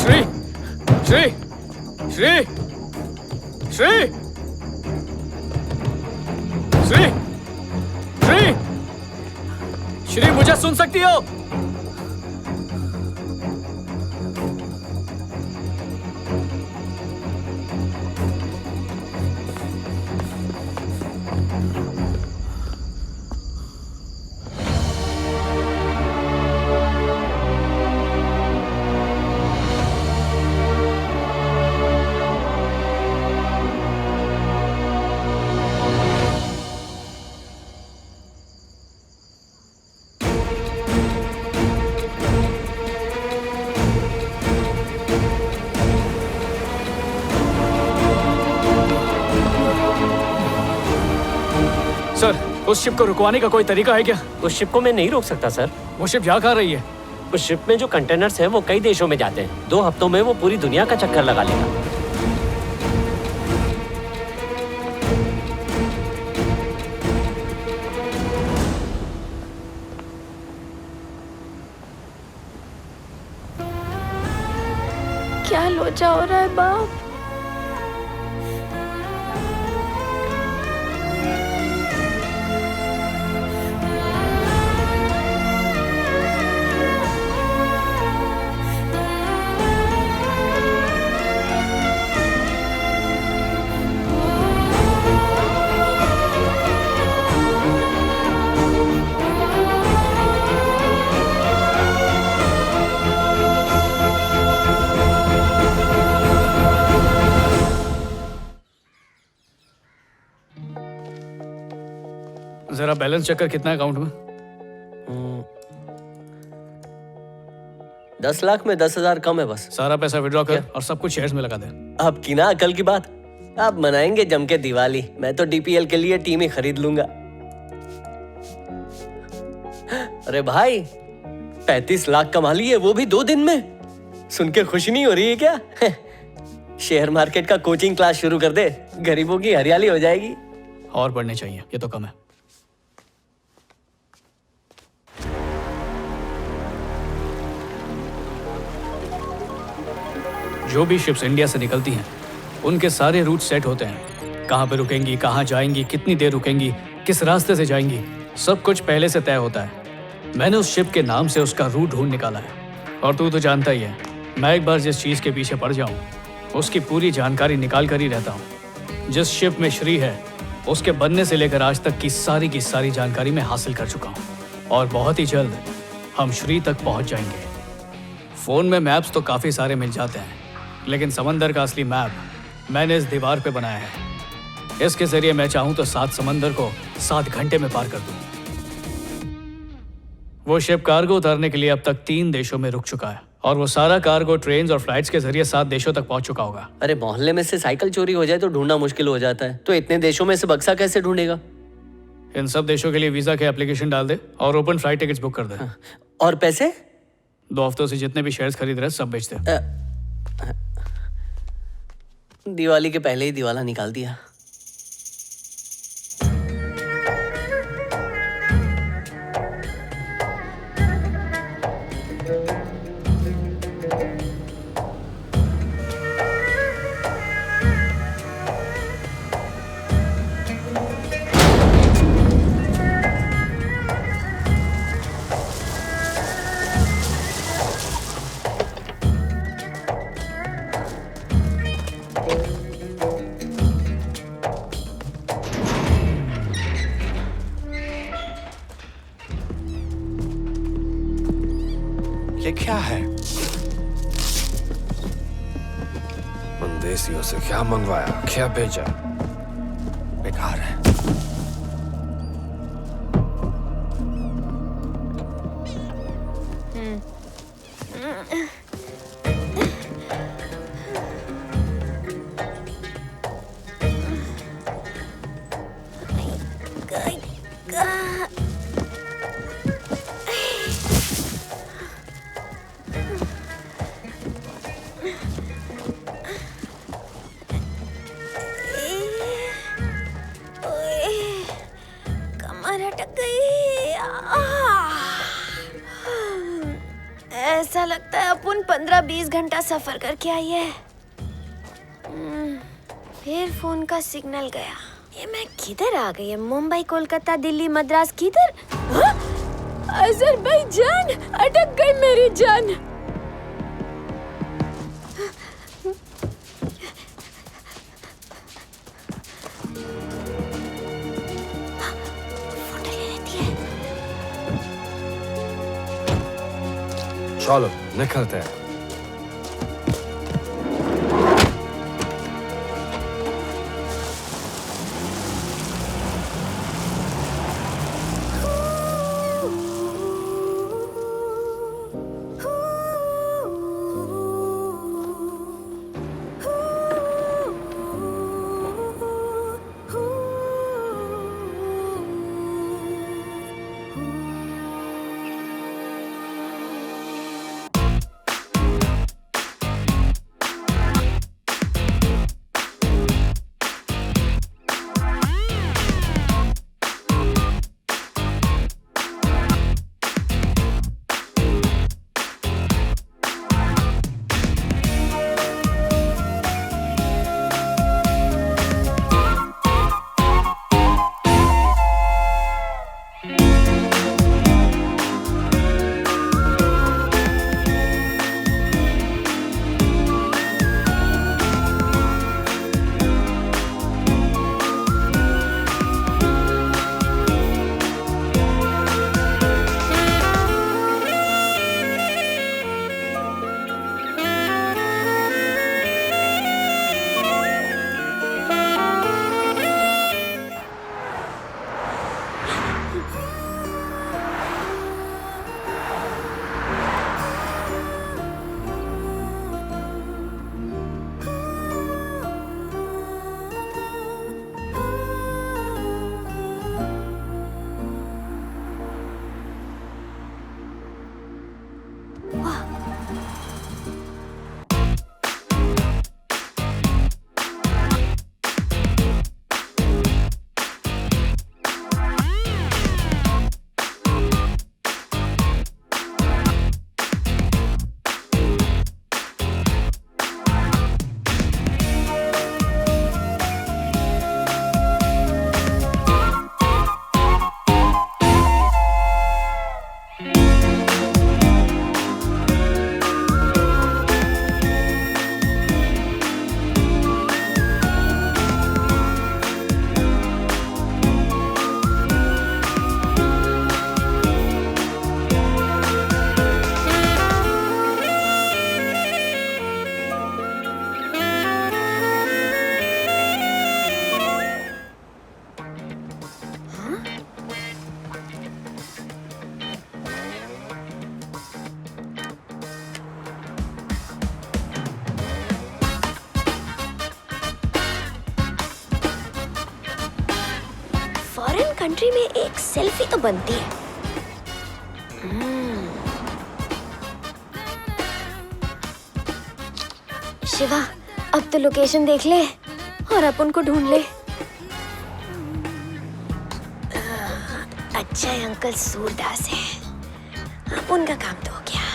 श्री श्री श्री श्री श्री श्री श्री मुझे सुन सकती हो? सर, उस शिप को रुकवाने का कोई तरीका है क्या? उस शिप को मैं नहीं रोक सकता सर। वो शिप जा कहाँ रही है? उस शिप में जो कंटेनर्स हैं वो कई देशों में जाते हैं। 2 हफ्तों में वो पूरी दुनिया का चक्कर लगा लेगा। क्या लोचा हो रहा है बाप? जरा बैलेंस चेक कर, कितना अकाउंट में? 10 लाख में 10,000 कम है बस। सारा पैसा विड्रॉ कर और सब कुछ शेयर्स में लगा दे। अब की ना अकल की बात। अब मनाएंगे जम के दिवाली। मैं तो डीपीएल के लिए टीम ही खरीद लूंगा। अरे भाई 35 लाख कमा लिए, वो भी 2 दिन में। सुन के खुशी नहीं हो रही है क्या? शेयर मार्केट का कोचिंग क्लास शुरू कर दे, गरीबों की हरियाली हो जाएगी। और बढ़ने चाहिए, ये तो कम है। जो भी शिप्स इंडिया से निकलती हैं, उनके सारे रूट सेट होते हैं। कहाँ पे रुकेंगी, कहाँ जाएंगी, कितनी देर रुकेंगी, किस रास्ते से जाएंगी, सब कुछ पहले से तय होता है। मैंने उस शिप के नाम से उसका रूट ढूंढ निकाला है। और तू तो जानता ही है, मैं एक बार जिस चीज़ के पीछे पड़ जाऊँ उसकी पूरी जानकारी निकाल कर ही रहता हूँ। जिस शिप में श्री है, उसके बनने से लेकर आज तक की सारी जानकारी मैं हासिल कर चुका हूँ। और बहुत ही जल्द हम श्री तक पहुँच जाएंगे। फ़ोन में मैप्स तो काफ़ी सारे मिल जाते हैं, लेकिन समंदर का असली मैप मैंने इस दीवार पे बनाया है। इसके जरिए मैं चाहूं तो 7 समंदर को 7 घंटे में पार कर दूं। वो शिप कार्गो उतारने के लिए अब तक 3 देशों में रुक चुका है, और वो सारा कार्गो ट्रेन और फ्लाइट्स के जरिए 7 देशों तक पहुंच चुका होगा। अरे मोहल्ले में से साइकिल चोरी हो जाए तो ढूंढना मुश्किल हो जाता है, तो इतने देशों में से बक्सा कैसे ढूंढेगा? इन सब देशों के लिए वीजा के एप्लीकेशन डाल दे और ओपन फ्लाइट टिकट्स बुक कर दे। और पैसे? 2 हफ्तों से जितने भी शेयर्स खरीद रहे सब बेच दे। दिवाली के पहले ही दिवाला निकाल दिया। ये क्या है? उन देसियों से क्या मंगवाया, क्या भेजा? बेकार है। कमर अटक गई। ऐसा लगता है अपन 15-20 घंटा सफर करके आई है। फिर फोन का सिग्नल गया। ये मैं किधर आ गई है? मुंबई, कोलकाता, दिल्ली, मद्रास, किधर? अजरबैजान! अटक गई मेरी जान। चलो निकलते हैं। कंट्री में एक सेल्फी तो बनती है। शिवा, अब तो लोकेशन देख ले और अपन को ढूंढ ले। अच्छा है अंकल सूरदास है, अब उनका काम तो हो गया।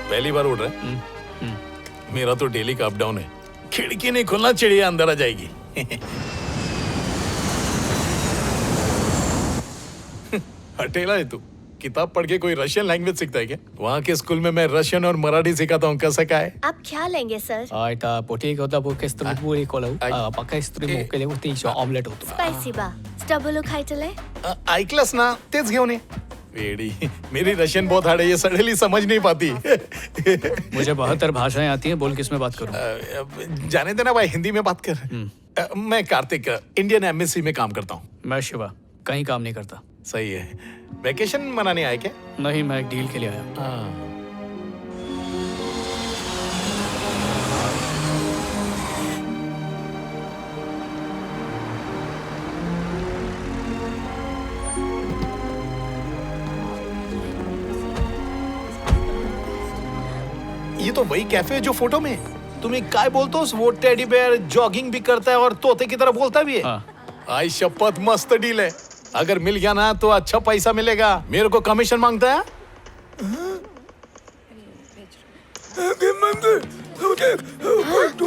पहली बार उड़ रहा है? मेरा तो डेली का अप डाउन है। खिड़की नहीं खोलना, चिड़िया अंदर आ जाएगी। हटेला है तू। किताब पढ़ के कोई रशियन लैंग्वेज सीखता है क्या? वहाँ के स्कूल में मैं रशियन और मराठी सिखाता हूँ, कैसा क्या है? आप क्या लेंगे सर? आयता पोटी होता बोके स्ट्रीट कोला पक्का स्ट्रीट मोकेले होती है ऑमलेट होता स्पाइसी बा स्टबलो खायचले? ऐकलंस ना, तेच घेऊन ये। वेडी, मेरी रशियन बहुत हार्ड है, ये सडनली समझ नहीं पाती। मुझे 72 भाषाएं आती हैं, बोल किस में बात करूं? जाने देना भाई, हिंदी में बात कर। मैं कार्तिक, इंडियन एम्बेसी में काम करता हूँ। मैं शिवा, कहीं काम नहीं करता। सही है। वेकेशन मनाने आए क्या? नहीं, मैं एक डील के लिए आया। ये तो वही कैफे है जो फोटो में। तुम एक काय बोलते हो? वो टेडी बेयर जॉगिंग भी करता है और तोते की तरह बोलता भी है। आई शपथ, मस्त डील है। अगर मिल गया ना तो अच्छा पैसा मिलेगा। मेरे को कमीशन मांगता है?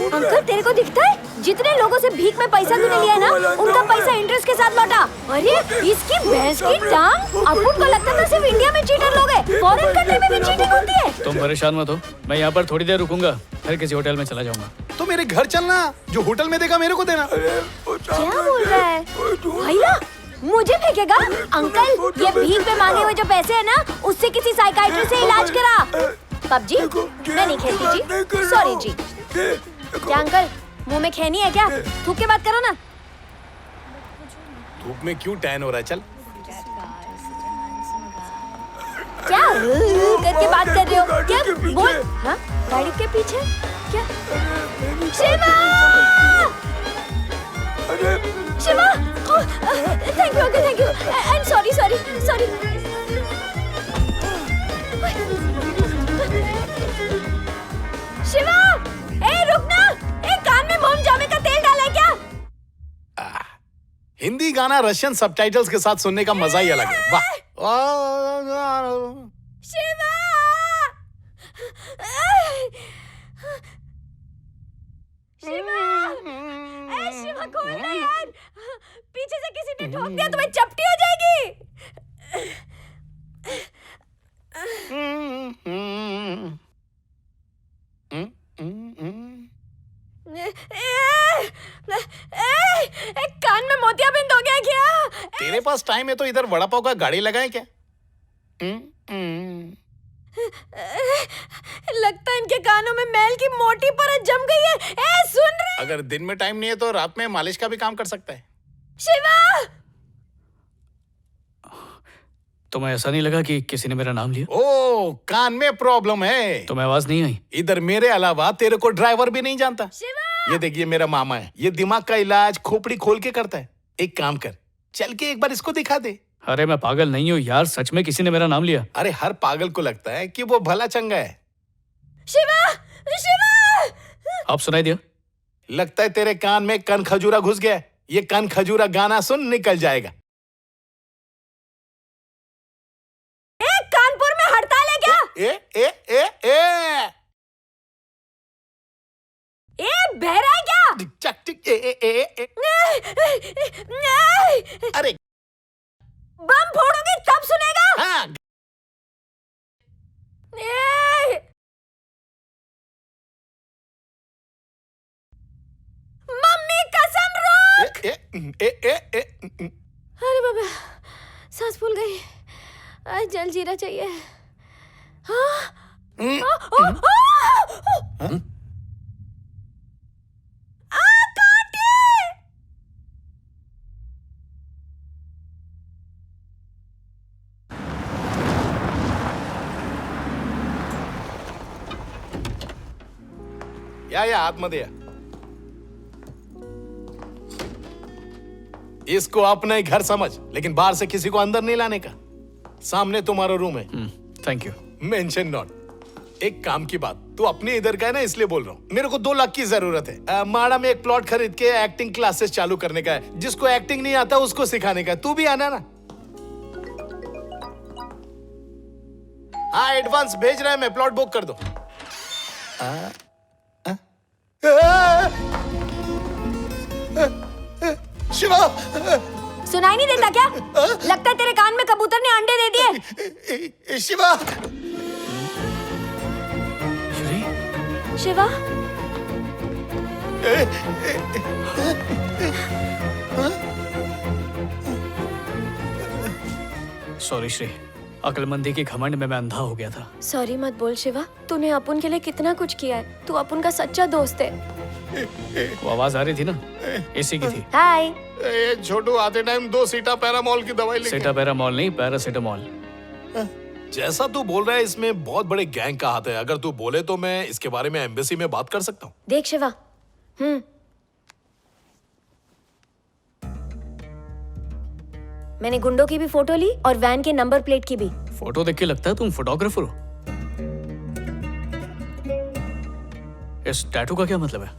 अंकल तेरे को दिखता है? जितने लोगों से भीख में पैसा तूने लिया है ना, उनका पैसा इंटरेस्ट के साथ लौटा। अरे इसकी भैंस की टांग! अपन को लगता था सिर्फ इंडिया में चीटर लोग हैं, फॉरेन कंट्री में भी चीटिंग होती है। तुम परेशान मत हो, मैं यहाँ पर थोड़ी देर रुकूंगा, फिर किसी होटल में चला जाऊंगा। तो मेरे घर चलना, जो होटल में देगा मेरे को देना। क्या बोल रहा है भैया? मुझे फेंकेगा? अंकल ये भीख में मांगे हुए जो पैसे है ना, उससे किसी साइकाइट्रिस्ट से इलाज करा। पबजी मैं नहीं खेलती जी, सॉरी जी। क्या अंकल मुंह में खैनी है क्या? थूक के बात करो ना। धूप में क्यों टैन हो रहा है? चल। क्या करके बात कर रहे हो? क्या बोल? हाँ गाड़ी के पीछे क्या? Shiva! Shiva! Thank you uncle, thank you. And sorry sorry sorry. Shiva! ए रुकना! ए कान में मोम जामे का तेल डाला है क्या? हिंदी गाना रशियन सबटाइटल्स के साथ सुनने का मजा ही अलग है। वाह! शिवा! शिवा! ए शिवा खोल दे यार! पीछे से किसी ने ठोक दिया तो मैं चपटी हो जाएगी। कान में मोतियाबिंद हो गया क्या? तेरे पास टाइम है तो इधर वड़ा पाव का गाड़ी लगाए क्या? लगता है इनके कानों में मैल की मोटी परत जम गई है। ए सुन रहे? अगर दिन में टाइम नहीं है तो रात में मालिश का भी काम कर सकता है। शिवा! तुम्हें ऐसा नहीं लगा कि किसी ने मेरा नाम लिया? ओ, कान में प्रॉब्लम है। तुम्हें आवाज नहीं आई? इधर मेरे अलावा तेरे को ड्राइवर भी नहीं जानता। ये देखिए मेरा मामा है, ये दिमाग का इलाज खोपड़ी खोल के करता है। एक काम कर, चल के एक बार इसको दिखा दे। अरे मैं पागल नहीं हूँ यार, सच में किसी ने मेरा नाम लिया। अरे हर पागल को लगता है कि वो भला चंगा है। शिवा! शिवा! अब सुनाई दिया? लगता है तेरे कान में कन खजूरा घुस गया। ये कन खजूरा गाना सुन, निकल जाएगा। कानपुर में हड़ताल है क्या? ए ए ए ए ए बहरा है क्या? चक टिक ए ए ए ए। अरे बम फोड़ोगे तब सुनेगा। हाँ। मम्मी कसम रोक। ए ए ए ए ए। अरे बाबा सांस फूल गई। जलजीरा चाहिए। या आतमध्ये या। इसको अपना ही घर समझ, लेकिन बाहर से किसी को अंदर नहीं लाने का। सामने तुम्हारा रूम है। Thank you. Mention not. एक काम की बात, तू अपने इधर का है ना, इसलिए बोल रहा हूँ। मेरे को 2 लाख की जरूरत है। माड़ा में एक प्लॉट खरीद के एक्टिंग क्लासेस चालू करने का है। जिसको एक्टिंग नहीं आता उसको सिखाने का है। तू भी आना ना। हाँ, एडवांस भेज रहे हैं, मैं प्लॉट बुक कर दो। शिवा, सुनाई नहीं देता क्या? लगता है तेरे कान में कबूतर ने अंडे दे दिए। शिवा, शिवा, सॉरी श्री, अक्लमंदी की घमंड में मैं अंधा हो गया था। सॉरी मत बोल शिवा, तूने अपुन के लिए कितना कुछ किया है। तू अपुन का सच्चा दोस्त है। वो आवाज आ रही थी ना, इसी की थी। हाय। छोटू, आते टाइम 2 सीटा पैरामोल की दवाई लेके। सीटा पैरामोल नहीं, पैरासिटामोल। जैसा तू बोल रहा है, इसमें बहुत बड़े गैंग का हाथ है। अगर तू बोले तो मैं इसके बारे में एम्बेसी में बात कर सकता हूँ। देख शिवा, मैंने गुंडों की भी फोटो ली और वैन के नंबर प्लेट की भी। फोटो देख के लगता है तुम फोटोग्राफर हो। इस टैटू का क्या मतलब है?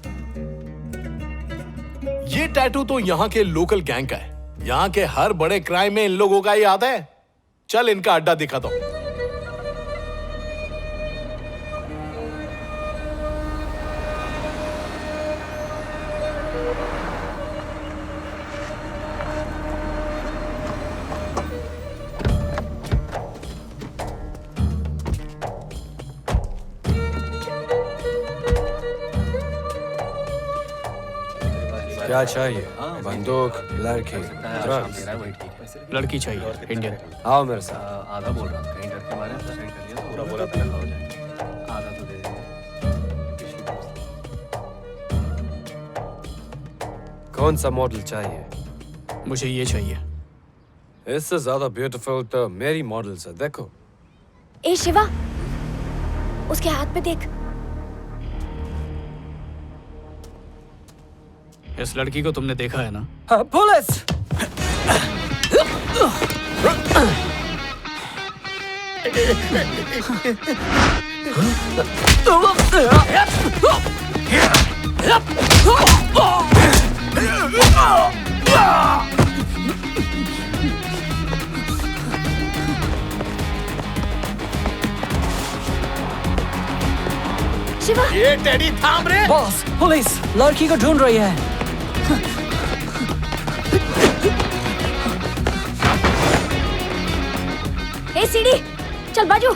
ये टैटू तो यहाँ के लोकल गैंग का है। यहाँ के हर बड़े क्राइम में इन लोगों का ही आता है। चल इनका अड्डा दिखाता हूँ। क्या चाहिए? बंदूक, लड़की, ड्रग्स? लड़की चाहिए, इंडियन। आओ मेरे साथ। आधा बोल रहा था, कहीं डर के मारे सुसाइड कर लिया, पूरा बोला था हो जाए। आधा तो दे दे। कौन सा मॉडल चाहिए? मुझे ये चाहिए। इससे ज्यादा ब्यूटीफुल तो मेरी मॉडल्स है, देखो। ए शिवा, उसके हाथ पे देख। इस लड़की को तुमने देखा है ना? पुलिस! शिवा, ये टेडी थाम रे। बॉस, पुलिस लड़की को ढूंढ रही है। ए सीढ़ी, चल बाजू।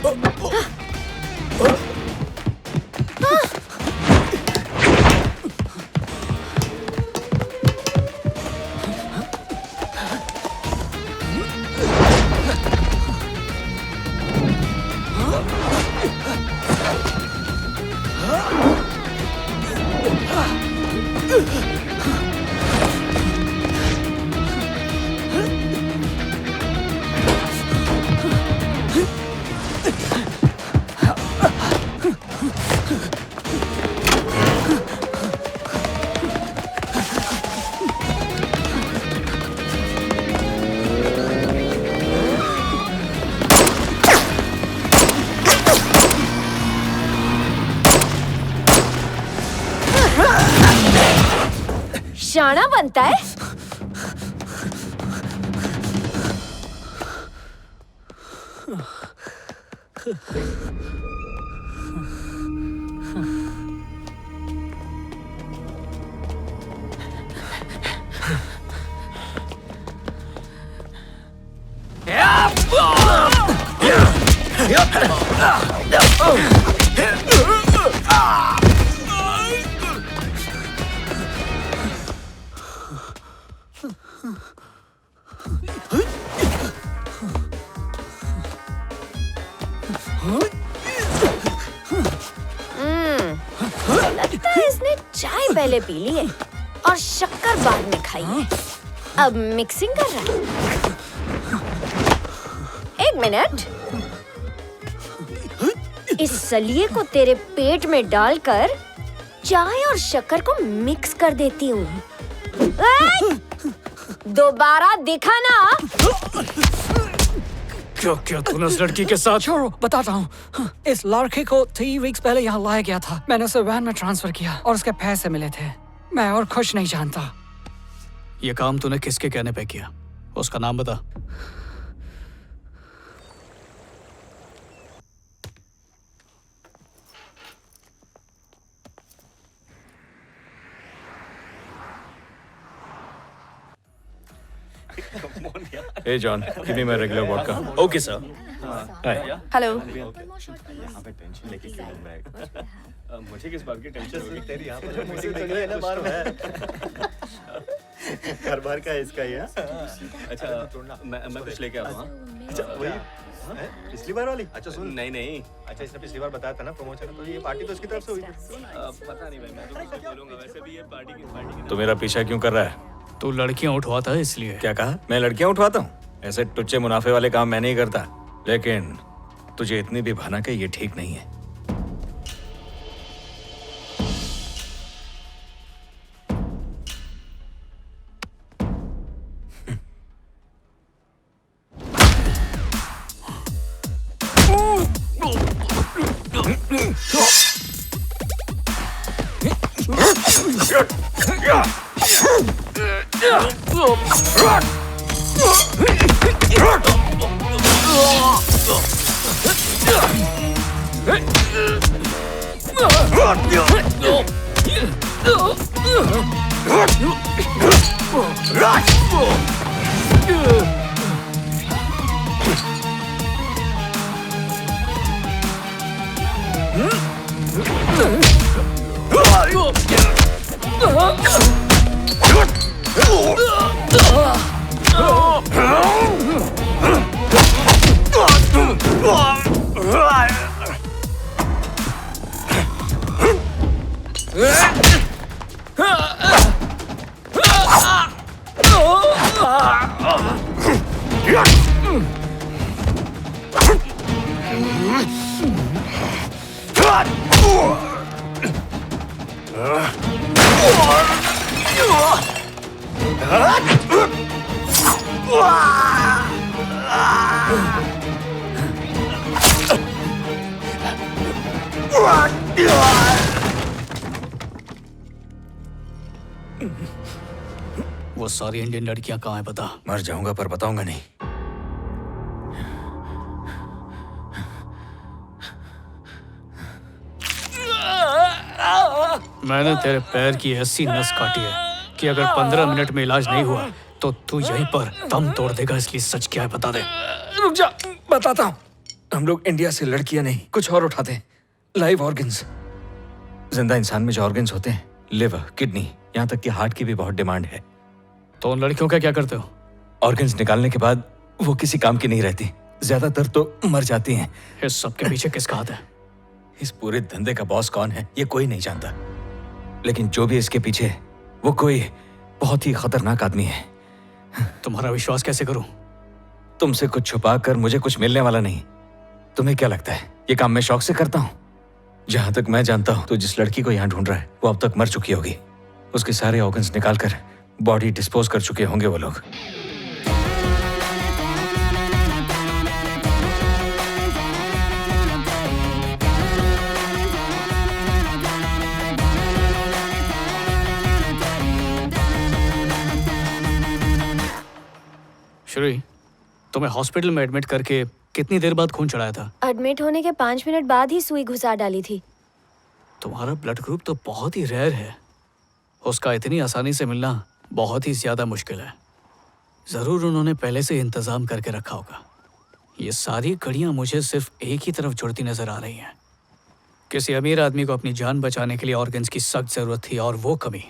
शाना बनता है। पहले पी लिए और शक्कर बाद में खाई है। अब मिक्सिंग कर रहा है। एक मिनट, इस सलिए को तेरे पेट में डालकर चाय और शक्कर को मिक्स कर देती हूँ। दोबारा दिखा ना। क्या क्या तूने उस लड़की के साथ? छोड़ो, बताता हूँ। इस लड़के को 3 वीक्स पहले यहाँ लाया गया था। मैंने उसे वैन में ट्रांसफर किया और उसके पैसे मिले थे। मैं और कुछ नहीं जानता। ये काम तूने किसके कहने पे किया? उसका नाम बता। Hey John, give me my regular vodka. Okay sir. Hi. Hello. मुझे किस बात की टेंशन होगी? तेरी यहाँ पर म्यूजिक तो नहीं है ना बार में? हर बार का इसका ही है? अच्छा, मैं कुछ लेके आता हूँ। अच्छा, वही पिछली बार वाली? अच्छा सुन, नहीं। अच्छा, इसने पिछली बार बताया था ना प्रमोशन, तो ये पार्टी तो इसकी तरफ से हुई थी। पता नहीं भाई, मैं तो कुछ बोलूँगा। वैसे भी ये पार्टी की तो मेरा पीछा क्यों कर रहा है? तू लड़कियां उठवाता है इसलिए। क्या कहा? मैं लड़कियां उठवाता हूँ? ऐसे टुच्चे मुनाफे वाले काम मैं नहीं करता। लेकिन तुझे इतनी भी भनक है, ये ठीक नहीं है। वो सारी इंडियन लड़कियां कहाँ हैं बता? मर जाऊंगा पर बताऊंगा नहीं। मैंने तेरे पैर की ऐसी नस काटी है कि अगर 15 मिनट में इलाज नहीं हुआ तो तू यहीं पर दम तोड़ देगा। इसलिए सच क्या है बता दे। रुक जा, बताता हूँ। हम लोग इंडिया से लड़कियां नहीं, कुछ और उठाते हैं। Live organs. जिंदा इंसान में जो ऑर्गन्स होते हैं, लिवर, किडनी, यहाँ तक कि हार्ट की भी बहुत डिमांड है। तो उन लड़कियों का क्या करते हो? ऑर्गन्स निकालने के बाद वो किसी काम की नहीं रहती, ज्यादातर तो मर जाती हैं। इस सब के पीछे किसका हाथ है? इस पूरे धंधे का बॉस कौन है ये कोई नहीं जानता, लेकिन जो भी इसके पीछे है वो कोई बहुत ही खतरनाक आदमी है। तुम्हारा विश्वास कैसे करूं? तुमसे कुछ छुपा कर मुझे कुछ मिलने वाला नहीं। तुम्हें क्या लगता है ये काम मैं शौक से करता हूँ? जहां तक मैं जानता हूँ तो जिस लड़की को यहाँ ढूंढ रहा है वो अब तक मर चुकी होगी। उसके सारे ऑर्गन्स निकालकर बॉडी डिस्पोज कर चुके होंगे वो लोग। श्री, तुम्हें हॉस्पिटल में एडमिट करके कितनी देर बाद खून चढ़ाया था? एडमिट होने के 5 मिनट बाद ही सुई घुसा डाली थी। तुम्हारा ब्लड ग्रुप तो बहुत ही रेयर है। उसका इतनी आसानी से मिलना बहुत ही ज्यादा मुश्किल है। जरूर उन्होंने पहले से इंतजाम करके रखा होगा। ये सारी कड़ियां मुझे सिर्फ एक ही तरफ जुड़ती नजर आ रही हैं। किसी अमीर आदमी को अपनी जान बचाने के लिए ऑर्गन्स की सख्त जरूरत थी और वो कमी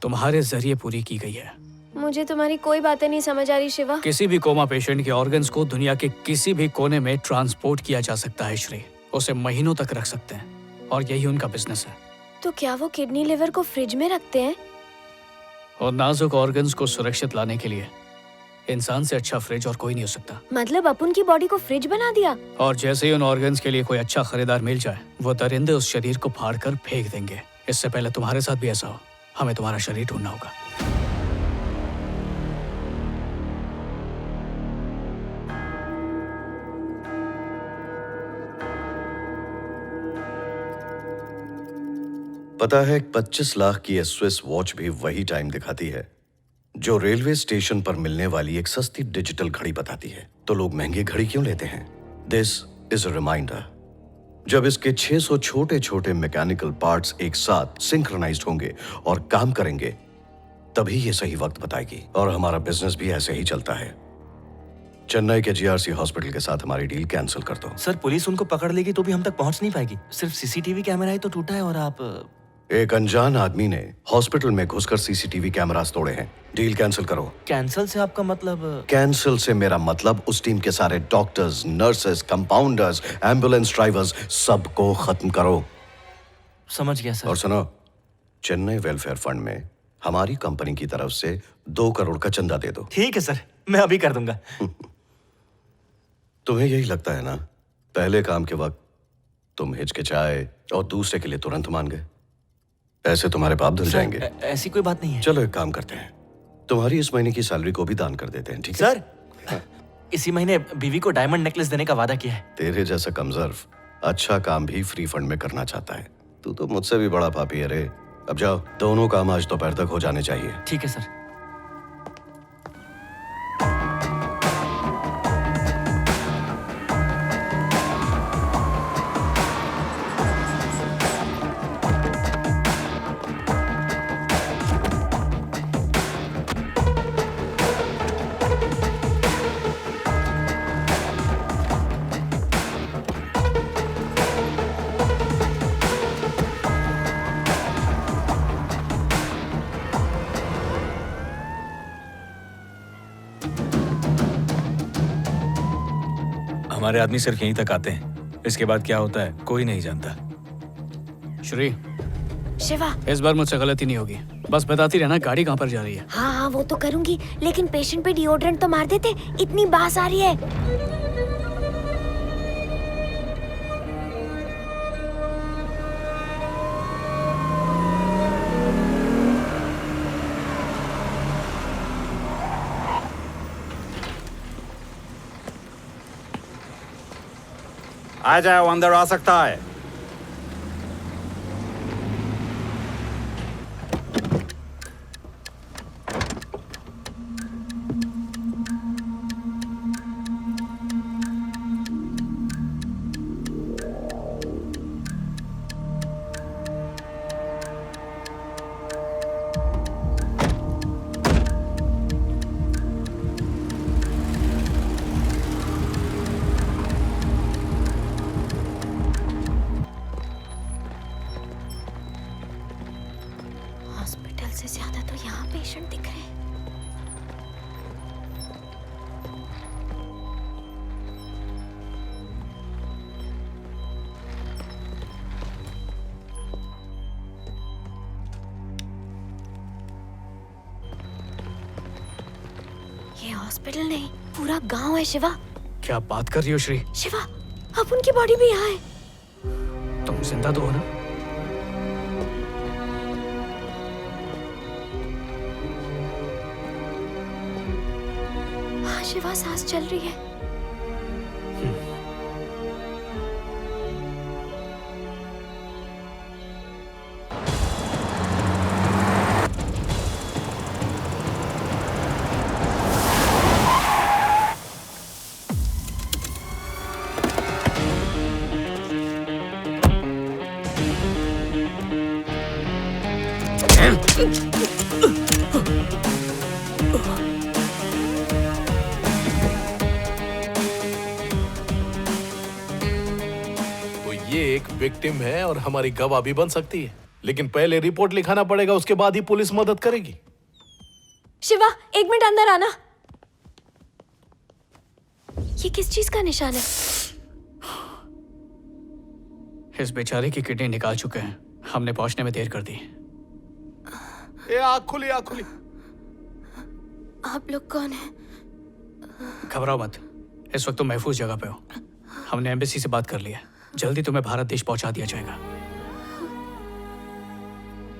तुम्हारे जरिए पूरी की गई है। मुझे तुम्हारी कोई बातें नहीं समझ आ रही शिवा। किसी भी कोमा पेशेंट के ऑर्गन्स को दुनिया के किसी भी कोने में ट्रांसपोर्ट किया जा सकता है श्री। उसे महीनों तक रख सकते हैं और यही उनका बिजनेस है। तो क्या वो किडनी लिवर को फ्रिज में रखते हैं? और नाजुक ऑर्गन्स को सुरक्षित लाने के लिए इंसान से अच्छा फ्रिज और कोई नहीं हो सकता। मतलब अपन की बॉडी को फ्रिज बना दिया? और जैसे ही उन ऑर्गन्स के लिए कोई अच्छा खरीदार मिल जाए, वो दरिंदे उस शरीर को फाड़ कर फेंक देंगे। इससे पहले तुम्हारे साथ भी ऐसा हो, हमें तुम्हारा शरीर ढूंढना होगा। पता है 25 लाख की ये स्विस वॉच भी वही टाइम दिखाती है जो रेलवे स्टेशन पर मिलने वाली एक सस्ती डिजिटल घड़ी बताती है। तो लोग महंगी घड़ी क्यों लेते हैं? This is a reminder. जब इसके 600 छोटे छोटे मैकेनिकल पार्ट्स एक साथ सिंक्रोनाइज्ड होंगे और काम करेंगे, तभी ये सही वक्त बताएगी। और हमारा बिजनेस भी ऐसे ही चलता है। चेन्नई के जीआरसी हॉस्पिटल के साथ हमारी डील कैंसिल कर दो। सर, पुलिस उनको पकड़ लेगी तो भी हम तक पहुंच नहीं पाएगी। सिर्फ सीसीटीवी कैमरा ही तो टूटा है और आप... एक अनजान आदमी ने हॉस्पिटल में घुसकर सीसीटीवी कैमरास तोड़े हैं। डील कैंसिल करो। कैंसिल से आपका मतलब? कैंसिल से मेरा मतलब उस टीम के सारे doctors, nurses, compounders, ambulance drivers सबको खत्म करो। समझ गया सर। और सुनो, चेन्नई वेलफेयर फंड में हमारी कंपनी की तरफ से 2 करोड़ का चंदा दे दो। ठीक है सर, मैं अभी कर दूंगा। तुम्हें यही लगता है ना, पहले काम के वक्त तुम हिचकिचाए और दूसरे के लिए तुरंत मान गए। ऐसे तुम्हारे पाप धुल जाएंगे। ऐसी कोई बात नहीं है। चलो एक काम करते हैं, तुम्हारी इस महीने की सैलरी को भी दान कर देते हैं, ठीक है? सर, इसी महीने बीवी को डायमंड नेकलेस देने का वादा किया है। तेरे जैसा कमजोर अच्छा काम भी फ्री फंड में करना चाहता है। तू तो मुझसे भी बड़ा पापी है रे। अब जाओ, दोनों काम आज दोपहर तक हो जाने चाहिए। ठीक है सर। हमारे आदमी सिर्फ यहीं तक आते हैं, इसके बाद क्या होता है कोई नहीं जानता। श्री, शिवा। इस बार मुझसे गलती नहीं होगी, बस बताती रहना गाड़ी कहाँ पर जा रही है। हाँ हाँ वो तो करूंगी, लेकिन पेशेंट पे डिओड्रेंट तो मार देते, इतनी बास आ रही है। आ जाओ, अंदर आ सकता है। हॉस्पिटल से ज्यादा तो यहाँ पेशेंट दिख रहे हैं। ये हॉस्पिटल नहीं, पूरा गांव है शिवा। क्या बात कर रही हो श्री? शिवा, अब उनकी बॉडी भी यहाँ है। तुम जिंदा तो हो ना? हाँ शिवा, सांस चल रही है। तो ये एक विक्टिम है और हमारी गवाह भी बन सकती है, लेकिन पहले रिपोर्ट लिखाना पड़ेगा, उसके बाद ही पुलिस मदद करेगी। शिवा, 1 मिनट अंदर आना। ये किस चीज का निशान है? इस बेचारे की किडनी निकाल चुके हैं। हमने पहुंचने में देर कर दी। ए आँख खुली, आँख खुली। आप लोग कौन हैं? घबराओ मत, इस वक्त तुम महफूज जगह पे हो। हमने एम्बेसी से बात कर लिया, जल्दी तुम्हें भारत देश पहुंचा दिया जाएगा।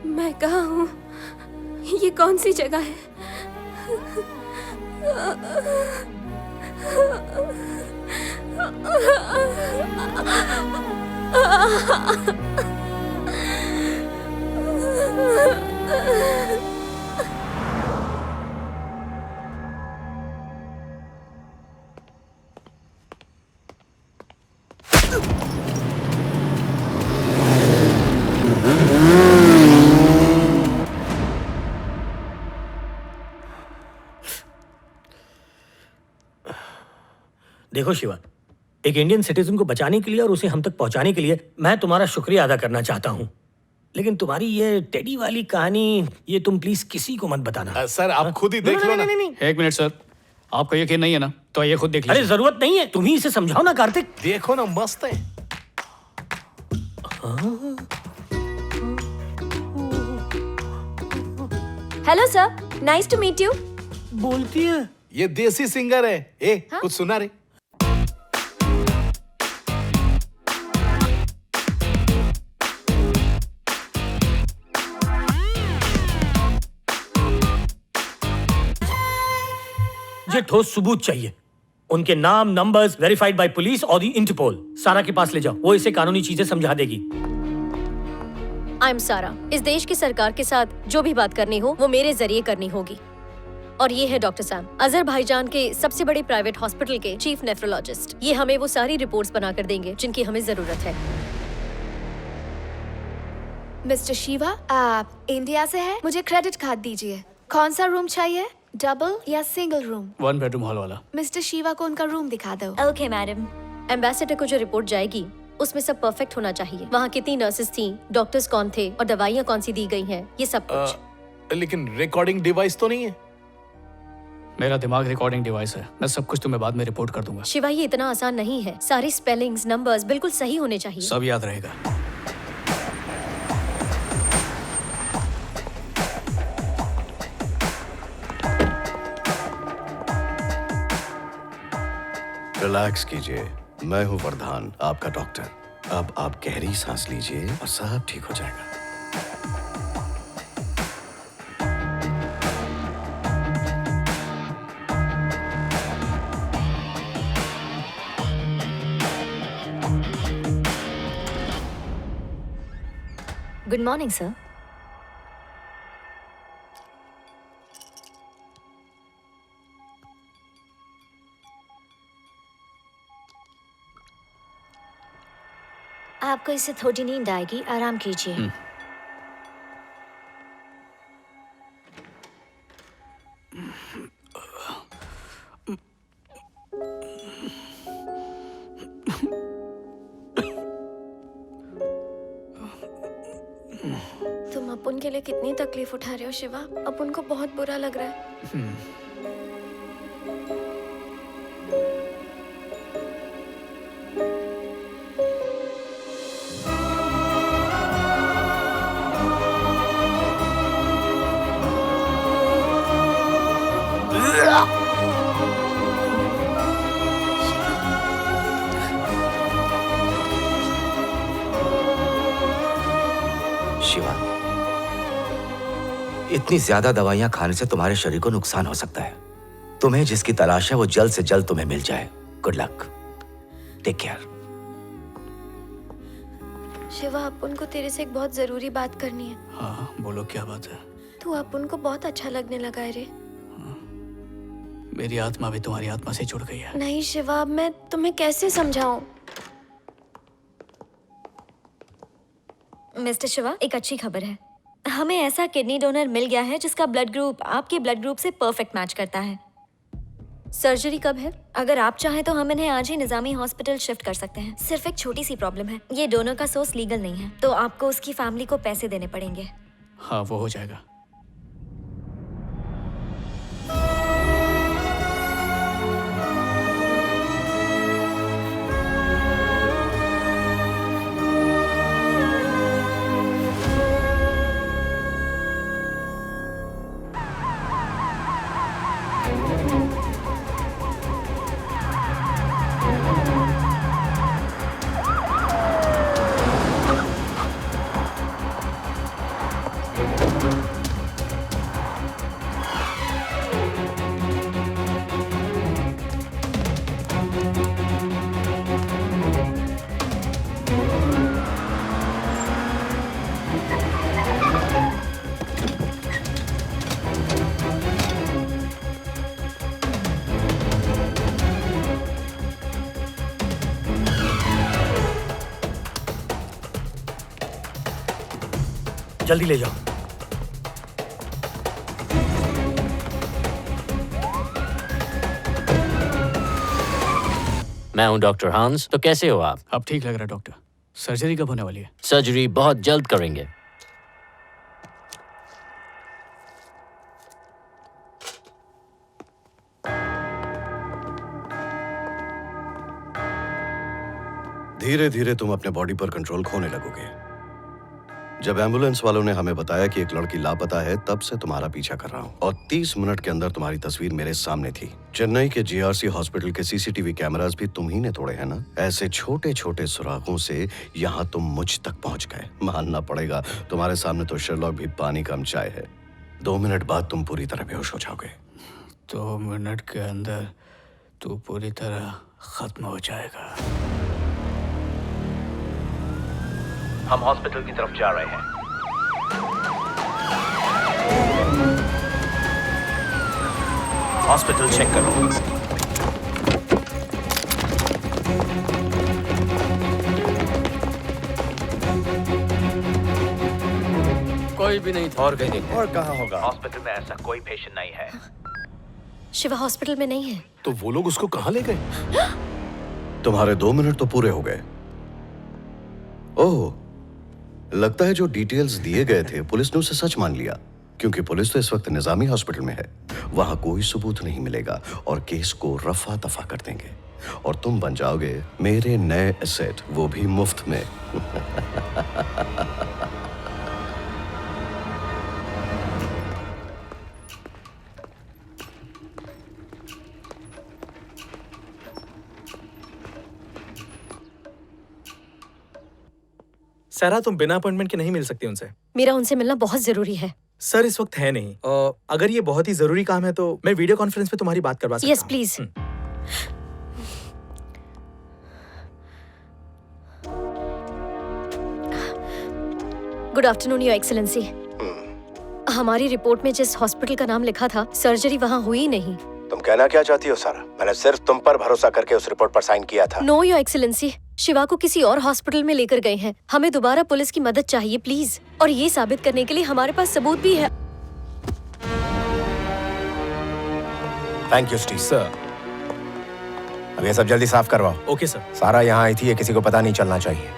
मैं कहाँ हूँ? ये कौन सी जगह है? देखो शिवा, एक इंडियन सिटीजन को बचाने के लिए और उसे हम तक पहुंचाने के लिए मैं तुम्हारा शुक्रिया अदा करना चाहता हूं, लेकिन तुम्हारी ये टेडी वाली कहानी, ये तुम प्लीज किसी को मत बताना। सर आप खुद ही देख लो ना। एक मिनट सर, आपको यकीन नहीं है ना, तो ये खुद देख लीजिए। अरे जरूरत नहीं है, तुम ही इसे समझाओ ना कार्तिक। देखो ना, मस्त है। Hello sir, nice to meet you. बोलती है ये देसी सिंगर है। कुछ सुना रे? मुझे ठोस सबूत चाहिए, उनके नाम, नंबर्स, वेरीफाइड बाय पुलिस और दी इंटरपोल। सारा के पास ले जाओ, वो इसे कानूनी चीजें समझा देगी। आई एम सारा। इस देश की सरकार के साथ जो भी बात करनी हो वो मेरे जरिए करनी होगी। और ये है डॉक्टर सैम, अजरबैजान के सबसे बड़े प्राइवेट हॉस्पिटल के चीफ नेफ्रोलॉजिस्ट। ये हमें वो सारी रिपोर्ट्स बनाकर देंगे जिनकी हमें जरूरत है। मिस्टर शिवा, आप इंडिया से हैं? मुझे क्रेडिट कार्ड दीजिए। कौन सा रूम चाहिए, डबल या सिंगल रूम? 1 बेडरूम हॉल वाला। मिस्टर शिवा को उनका रूम दिखा दो। Okay madam. एम्बेसडर को जो रिपोर्ट जाएगी उसमें सब परफेक्ट होना चाहिए। वहाँ कितनी नर्सेस थी, डॉक्टर्स कौन थे और दवाइयाँ कौन सी दी गई हैं, ये सब कुछ। लेकिन रिकॉर्डिंग डिवाइस तो नहीं है? मेरा दिमाग रिकॉर्डिंग डिवाइस है, मैं सब कुछ तुम्हें बाद में रिपोर्ट कर दूंगा। शिवा, ये इतना आसान नहीं है। सारी स्पेलिंग्स, नंबर्स बिल्कुल सही होने चाहिए। सब याद रहेगा। रिलैक्स कीजिए, मैं हूं वरदान, आपका डॉक्टर। अब आप गहरी सांस लीजिए और सब ठीक हो जाएगा। Good morning sir. आपको इससे थोड़ी नींद आएगी, आराम कीजिए। तुम अपुन के लिए कितनी तकलीफ उठा रहे हो शिवा? अपुन को बहुत बुरा लग रहा है। शिवा, इतनी ज्यादा दवाइयां खाने से तुम्हारे शरीर को नुकसान हो सकता है। तुम्हें जिसकी तलाश है वो जल्द से जल्द तुम्हें मिल जाए। Good luck, take care. Shiva, अपुन को तेरे से एक बहुत जरूरी बात करनी है। हाँ बोलो, क्या बात है? तू अपुन को बहुत अच्छा लगने लगा है रे। मेरी आत्मा भी तुम्हारी आत्मा से जुड़ गई है। नहीं शिवा, अब मैं तुम्हें कैसे समझाऊं? मिस्टर शिवा, एक अच्छी खबर है। हमें ऐसा किडनी डोनर मिल गया है जिसका ब्लड ग्रुप आपके ब्लड ग्रुप से परफेक्ट मैच करता है। सर्जरी कब है? अगर आप चाहें तो हम इन्हें आज ही निजामी हॉस्पिटल शिफ्ट कर सकते हैं। सिर्फ एक छोटी सी प्रॉब्लम है, ये डोनर का सोर्स लीगल नहीं है, तो आपको उसकी फैमिली को पैसे देने पड़ेंगे। हाँ वो हो जाएगा। जल्दी ले जाओ। मैं हूं डॉक्टर हांस। तो कैसे हो आप? अब ठीक लग रहा है डॉक्टर। सर्जरी कब होने वाली है? सर्जरी बहुत जल्द करेंगे। धीरे धीरे तुम अपने बॉडी पर कंट्रोल खोने लगोगे। जब एम्बुलेंस वालों ने हमें बताया कि एक लड़की लापता है, तब से तुम्हारा पीछा कर रहा हूँ और 30 मिनट के अंदर तुम्हारी तस्वीर मेरे सामने थी। चेन्नई के जीआरसी हॉस्पिटल के सीसीटीवी कैमरास भी तुम ही ने तोड़े हैं ना? ऐसे छोटे छोटे सुराखों से यहाँ तुम मुझ तक पहुँच गए। मानना पड़ेगा, तुम्हारे सामने तो शर्लॉक भी पानी कम चाय है। 2 मिनट बाद तुम पूरी तरह बेहोश हो जाओगे। 2 मिनट के अंदर तू पूरी तरह खत्म हो जाएगा। हम हॉस्पिटल की तरफ जा रहे हैं। हॉस्पिटल चेक करो। कोई भी नहीं था। और कहीं नहीं। और कहाँ होगा? हॉस्पिटल में ऐसा कोई पेशेंट नहीं है। शिवा हॉस्पिटल में नहीं है। तो वो लोग उसको कहाँ ले गए? तुम्हारे 2 मिनट तो पूरे हो गए। ओह, लगता है जो डिटेल्स दिए गए थे पुलिस ने उसे सच मान लिया, क्योंकि पुलिस तो इस वक्त निजामी हॉस्पिटल में है। वहां कोई सबूत नहीं मिलेगा और केस को रफा दफा कर देंगे और तुम बन जाओगे मेरे नए एसेट, वो भी मुफ्त में। सारा, तुम बिना अपॉइंटमेंट के नहीं मिल सकती उनसे। मेरा उनसे मिलना बहुत जरूरी है। सर इस वक्त है नहीं। अगर ये बहुत ही जरूरी काम है तो मैं वीडियो कॉन्फ्रेंस पे तुम्हारी बात करवा सकता हूँ। Yes please. Good afternoon your excellency. हमारी रिपोर्ट में जिस हॉस्पिटल का नाम लिखा था, सर्जरी वहाँ हुई नहीं। तुम कहना क्या चाहती हो सारा? मैंने सिर्फ तुम पर भरोसा करके उस रिपोर्ट पर साइन किया था। नो योर एक्सेलेंसी, शिवा को किसी और हॉस्पिटल में लेकर गए हैं। हमें दोबारा पुलिस की मदद चाहिए प्लीज, और ये साबित करने के लिए हमारे पास सबूत भी है। Thank you Steve. सर, अब ये सब जल्दी साफ करवाओ। Okay sir. सारा यहाँ आई थी, ये किसी को पता नहीं चलना चाहिए।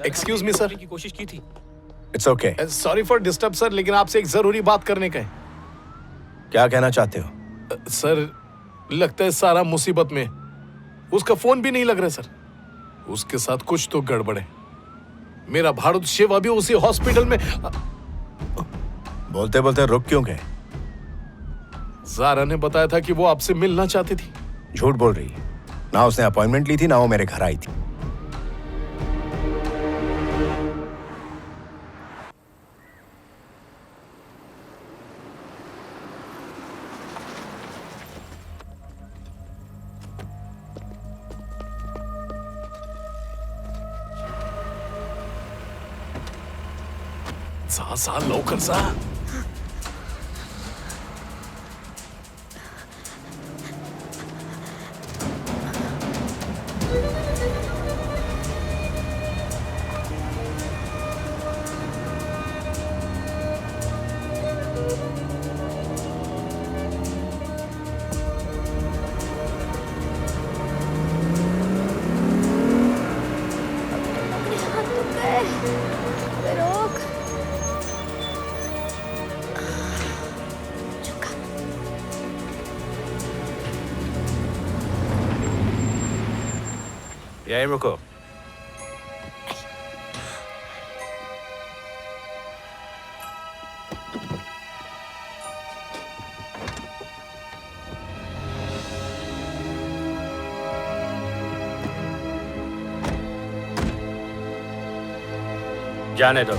Excuse me sir. की कोशिश की थी। It's okay. Sorry for disturb sir, लेकिन आपसे एक जरूरी बात करने का है। क्या कहना चाहते हो? सर, लगता है सारा मुसीबत में। उसका फोन भी नहीं लग रहा सर। उसके साथ कुछ तो गड़बड़ है। मेरा भारत शिवा भी उसी हॉस्पिटल में। बोलते बोलते रुक क्यों गए? जारा ने बताया था कि वो आपसे मिलना चाहती थी। झूठ बोल रही है। ना उसने अपॉइंटमेंट ली थी, ना वो मेरे घर आई थी। सा लवकर सा. यहीं रुको. जाने दो.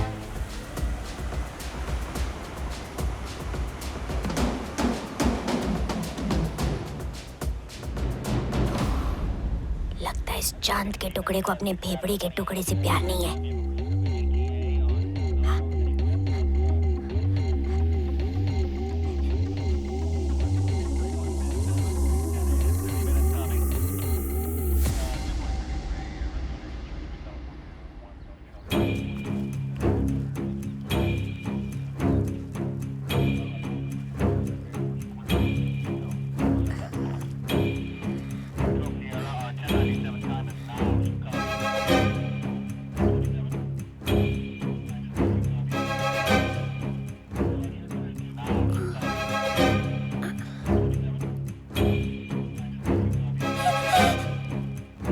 लगता है इस चांद के टुकड़े को अपने भेबड़ी के टुकड़े से प्यार नहीं है.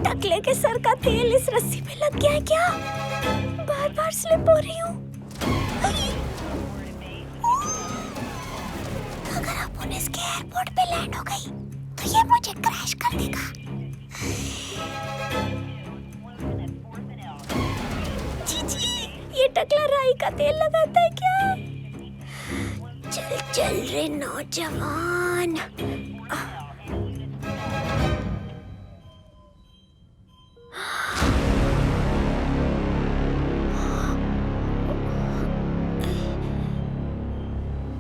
टकले के सर का तेल इस रस्सी पे लग गया है क्या? बार बार स्लिप हो रही हूँ. अगर अपन इसके एयरपोर्ट पे लैंड हो गई तो ये मुझे क्रैश कर देगा. चीची, ये टकला राई का तेल लगाता है क्या? चल चल रे नौजवान.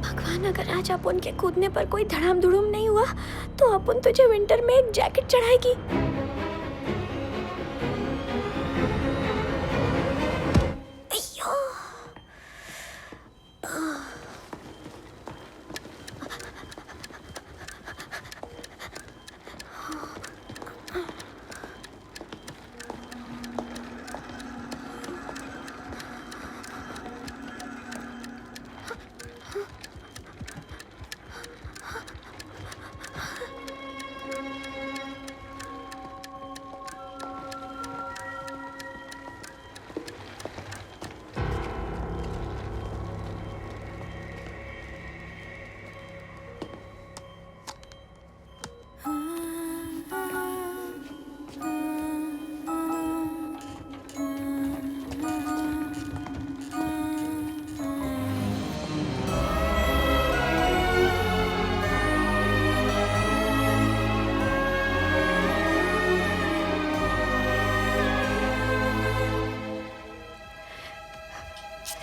भगवान, अगर आज अपन के कूदने पर कोई धड़ाम धुड़ुम नहीं हुआ तो अपन तुझे विंटर में एक जैकेट चढ़ाएगी. अय्यो.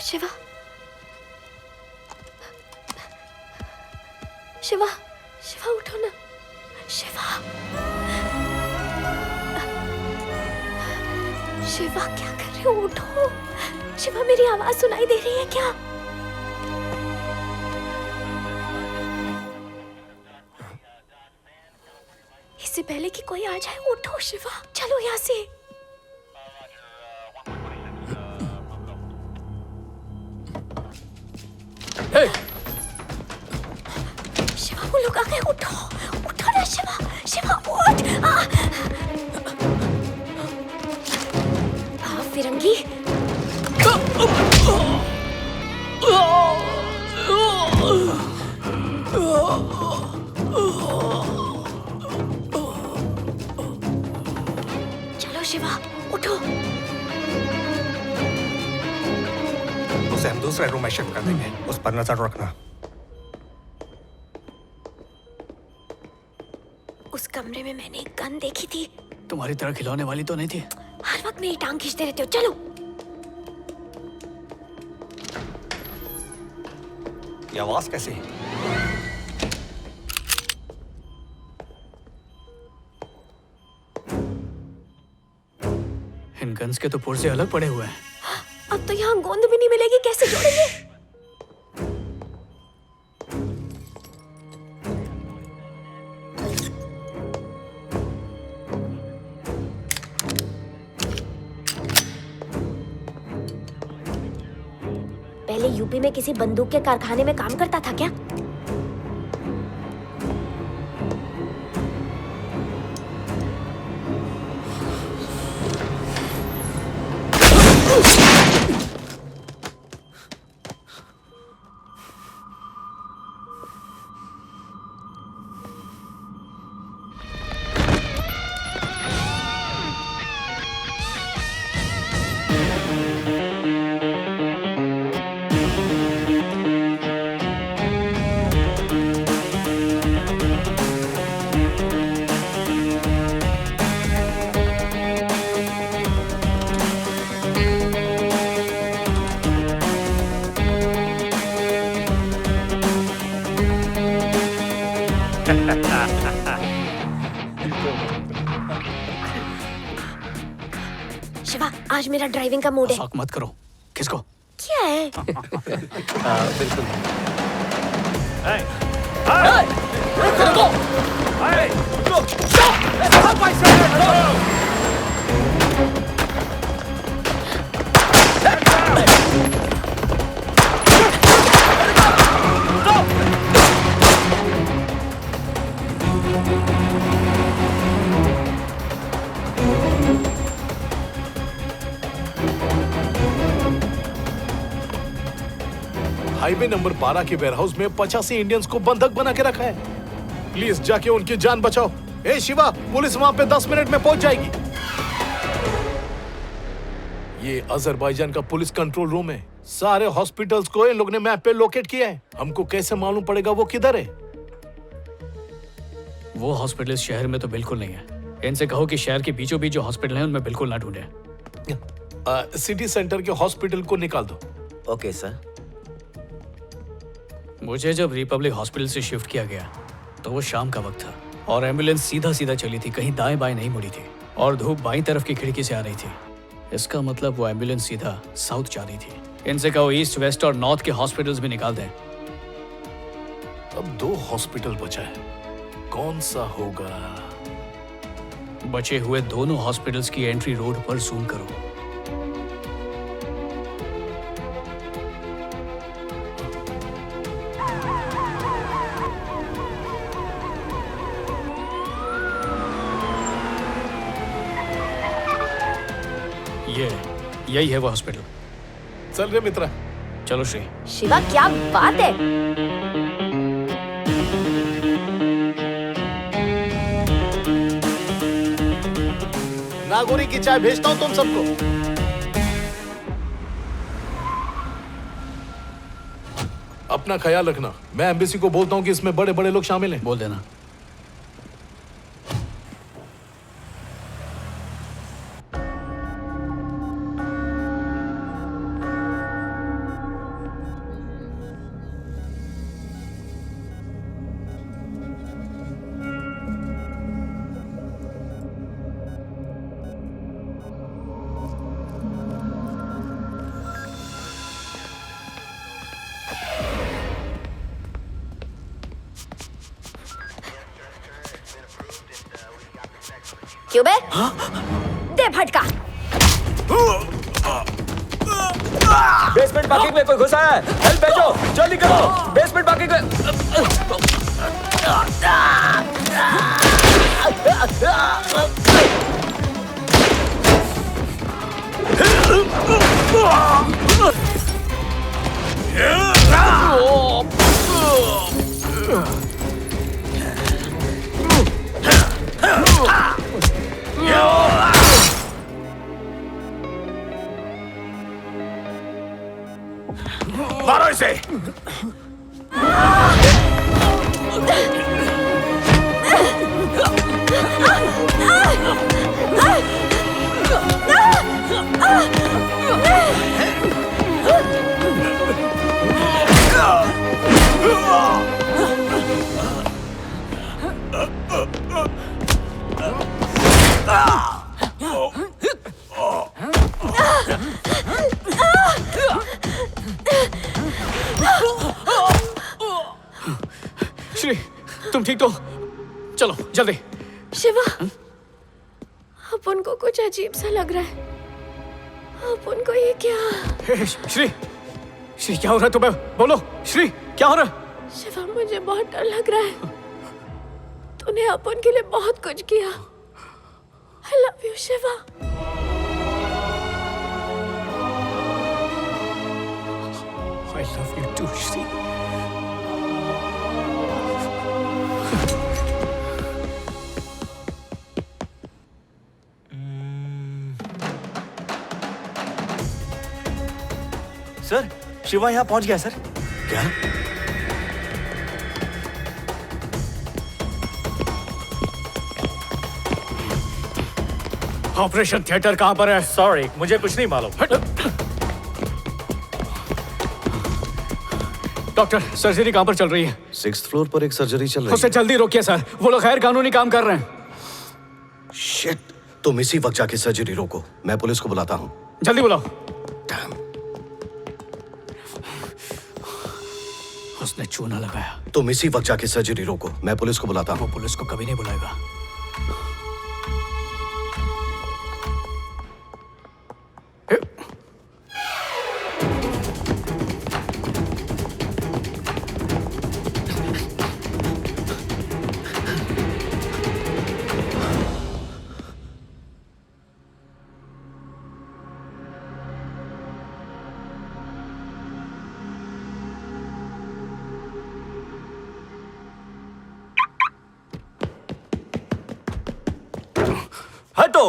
शिवा, शिवा, शिवा उठो ना. शिवा, शिवा क्या कर रहे हो? उठो. शिवा, मेरी आवाज सुनाई दे रही है क्या? इससे पहले कि कोई आ जाए उठो शिवा. चलो यहाँ से. Hey! शिवा, वो लोग आ गए. उठो, उठो ना शिवा. शिवा उठ. फिरंगी. चलो शिवा, उठो. उसे हम दूसरे रूम में शिफ्ट कर देंगे. उस पर नजर रखना. उस कमरे में मैंने एक गन देखी थी. तुम्हारी तरह खिलौने वाली तो नहीं थी? हर वक्त मेरी टांग खींचते रहते हो. चलो. ये आवाज कैसे? इन गन्स के तो पुर्जे अलग पड़े हुए हैं। अब तो यहाँ गोंद भी नहीं मिलेगी, कैसे जोड़ेंगे? पहले यूपी में किसी बंदूक के कारखाने में काम करता था क्या? शिवा, आज मेरा ड्राइविंग का मूड है। मजाक मत करो। किसको? क्या है? बिल्कुल। हाईवे नंबर 12 के वेयरहाउस में 85 इंडियंस को बंधक बना के रखा है। प्लीज जाके उनकी जान बचाओ। ए शिवा, पुलिस वहां पे 10 मिनट में पहुंच जाएगी। ये अजरबैजान का पुलिस कंट्रोल रूम है। सारे हॉस्पिटल्स को इन लोग ने मैप पे लोकेट किया है। हमको कैसे मालूम पड़ेगा वो किधर है? वो हॉस्पिटल इस शहर में तो बिल्कुल नहीं है। इनसे कहो कि शहर के बीचों बीच जो हॉस्पिटल है उनमें बिल्कुल ना ढूंढे। सिटी सेंटर के हॉस्पिटल को निकाल दो। Okay sir. मुझे जब रिपब्लिक हॉस्पिटल से शिफ्ट किया गया तो वो शाम का वक्त था और एम्बुलेंस सीधा सीधा चली थी, कहीं दाएं बाएं नहीं मुड़ी थी और धूप बाईं तरफ की खिड़की से आ रही थी। इसका मतलब वो एम्बुलेंस सीधा साउथ जा रही थी। इनसे कहो ईस्ट, वेस्ट और नॉर्थ के हॉस्पिटल्स भी निकाल दें। अब 2 हॉस्पिटल बचा है, कौन सा होगा? बचे हुए दोनों हॉस्पिटल्स की एंट्री रोड पर जूम करो। यही है वो हॉस्पिटल। चल रे मित्रा। चलो श्री। शिवा, क्या बात है? नागोरी की चाय भेजता हूं तुम सबको। अपना ख्याल रखना। मैं एम्बेसी को बोलता हूं कि इसमें बड़े बड़े लोग शामिल हैं। बोल देना। क्यों बे? दे फटका। बेसमेंट पार्किंग में कोई घुसा है। हेल्प भेजो, जल्दी करो। बेसमेंट पार्किंग में। मारो इसे। श्री तुम ठीक तो? चलो जल्दी। शिवा, अपन को कुछ अजीब सा लग रहा है। अपन को ये क्या? श्री, श्री क्या हो रहा है तुम्हें? बोलो श्री, क्या हो रहा है? शिवा, मुझे बहुत डर लग रहा है। तूने अपन के लिए बहुत कुछ किया। I love you, Shiva. I love you too, Shri. Sir, Shiva यहाँ पहुंच गया सर। क्या? ऑपरेशन थिएटर कहाँ पर है? सॉरी, मुझे कुछ नहीं मालूम। डॉक्टर, सर्जरी कहाँ पर चल रही है? 6th फ्लोर पर एक सर्जरी चल रही उसे है। जल्दी रोकिए सर, वो लोग गैर कानूनी काम कर रहे हैं। शिट, तुम इसी वक्त जाके सर्जरी रोको, मैं पुलिस को बुलाता हूँ। जल्दी बुलाओ। उसने चूना लगाया। तुम इसी वक्त जाके सर्जरी रोको, मैं पुलिस को बुलाता हूँ। वो पुलिस को कभी नहीं बुलाएगा। हटो।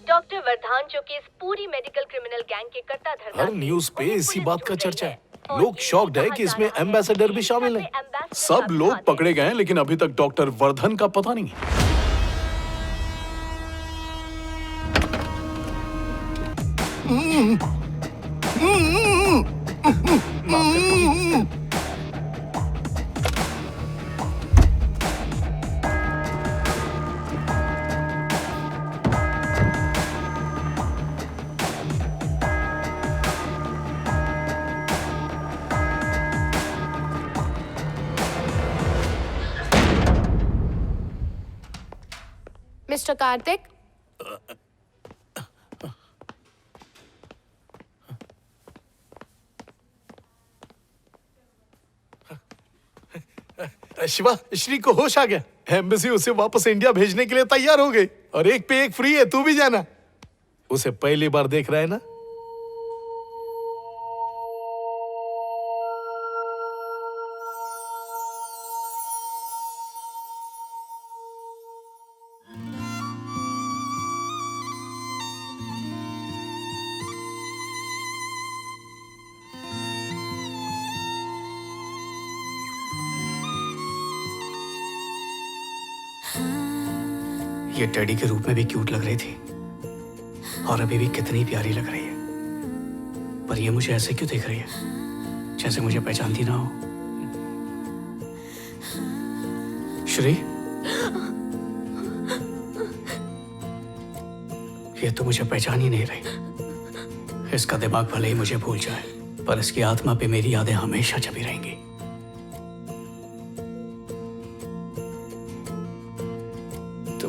डॉक्टर वर्धान जो कि इस पूरी मेडिकल क्रिमिनल गैंग के कट्टा धरता हर न्यूज पे इसी बात का चर्चा है। लोग शॉक्ड है कि इसमें एम्बेसडर भी शामिल है। सब लोग पकड़े गए हैं, लेकिन अभी तक डॉक्टर वर्धन का पता नहीं है। मिस्टर कार्तिक, शिवा, श्री को होश आ गया। एम्बेसी उसे वापस इंडिया भेजने के लिए तैयार हो गई और एक पे एक फ्री है, तू भी जाना। उसे पहली बार देख रहा है ना। ये टेडी के रूप में भी क्यूट लग रही थी और अभी भी कितनी प्यारी लग रही है, पर ये मुझे ऐसे क्यों देख रही है जैसे मुझे पहचानती ना हो। श्री, ये तो मुझे पहचान ही नहीं रही। इसका दिमाग भले ही मुझे भूल जाए, पर इसकी आत्मा पे मेरी यादें हमेशा छपी रहेंगी।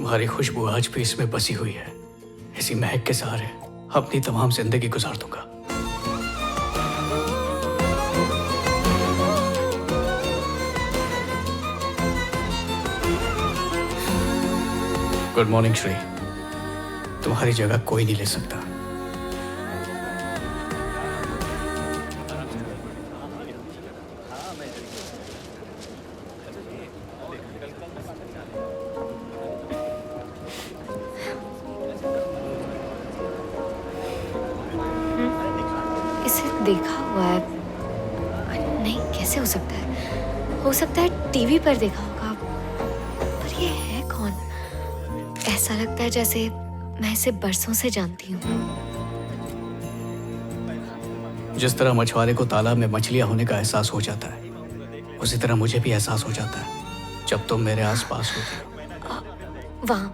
तुम्हारी खुशबू आज भी इसमें बसी हुई है। इसी महक के सहारे अपनी तमाम जिंदगी गुजार दूंगा। Good morning Shri. तुम्हारी जगह कोई नहीं ले सकता। इसे देखा हुआ है। नहीं, कैसे हो सकता है? हो सकता है टीवी पर देखा होगा, पर ये है कौन? ऐसा लगता है जैसे मैं इसे बरसों से जानती हूँ। जिस तरह मछुआरे को तालाब में मछलियां होने का एहसास हो जाता है, उसी तरह मुझे भी एहसास हो जाता है जब तुम मेरे आसपास होती हो। वहाँ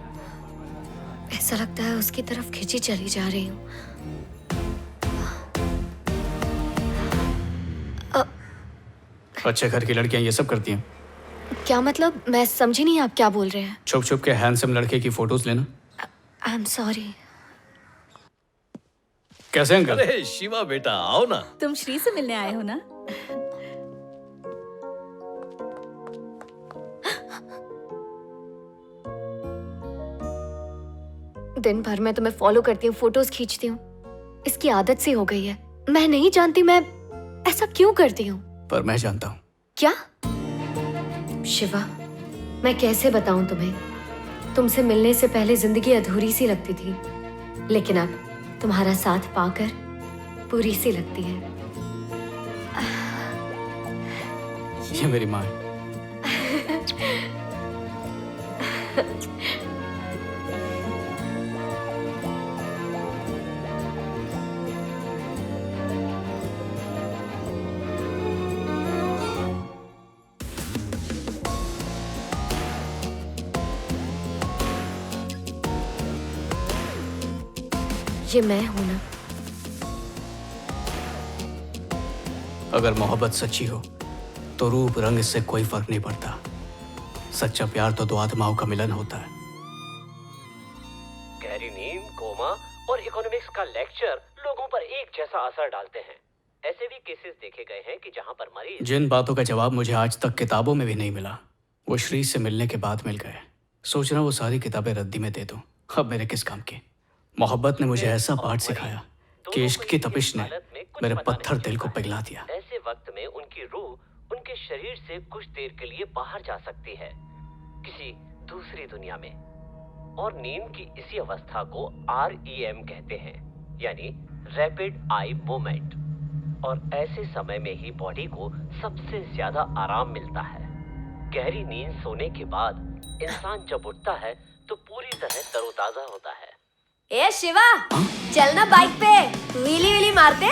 ऐसा लगता है उसकी तरफ खिंची चली जा रही हूँ। अच्छे घर की लड़कियां ये सब करती हैं। क्या मतलब? मैं समझी नहीं, आप क्या बोल रहे हैं? छुप छुप के हैंडसम लड़के की फोटोज लेना। I am sorry. कैसे अंकल? अरे शिवा बेटा, आओ ना। तुम श्री से मिलने आए हो ना? दिन भर मैं तुम्हें फॉलो करती हूँ, फोटोज खींचती हूँ। इसकी आदत सी हो गई है। मैं नहीं जानती मैं ऐसा क्यों करती हूँ। पर मैं जानता हूँ। क्या? शिवा, मैं कैसे बताऊं तुम्हें? तुमसे मिलने से पहले जिंदगी अधूरी सी लगती थी, लेकिन अब तुम्हारा साथ पाकर पूरी सी लगती है। ये मेरी माँ है। ये मैं हूं ना? अगर मोहब्बत सच्ची हो तो रूप रंग इससे कोई फर्क नहीं पड़ता। सच्चा प्यार तो दो आत्माओं का मिलन होता है। गहरी नींद, कोमा और इकोनॉमिक्स का लेक्चर लोगों पर एक जैसा असर डालते हैं। ऐसे भी केसेस देखे गए हैं कि जहां पर मरीज जिन बातों का जवाब मुझे आज तक किताबों में भी नहीं मिला, वो श्री से मिलने के बाद मिल गए। सोच रहा हूँ वो सारी किताबें रद्दी में दे दूं। अब मेरे किस काम की। मोहब्बत ने मुझे ऐसा पाठ सिखाया कि इश्क की तपिश ने मेरे पत्थर दिल को पिघला दिया। ऐसे वक्त में उनकी रूह उनके शरीर से कुछ देर के लिए बाहर जा सकती है, किसी दूसरी दुनिया में। और नींद की इसी अवस्था को REM कहते हैं, यानी रैपिड आई मूवमेंट। और ऐसे समय में ही बॉडी को सबसे ज्यादा आराम मिलता है। गहरी नींद सोने के बाद इंसान जब उठता है तो पूरी तरह तरोताजा होता है। ए शिवा, चलना बाइक पे व्हीली व्हीली मारते।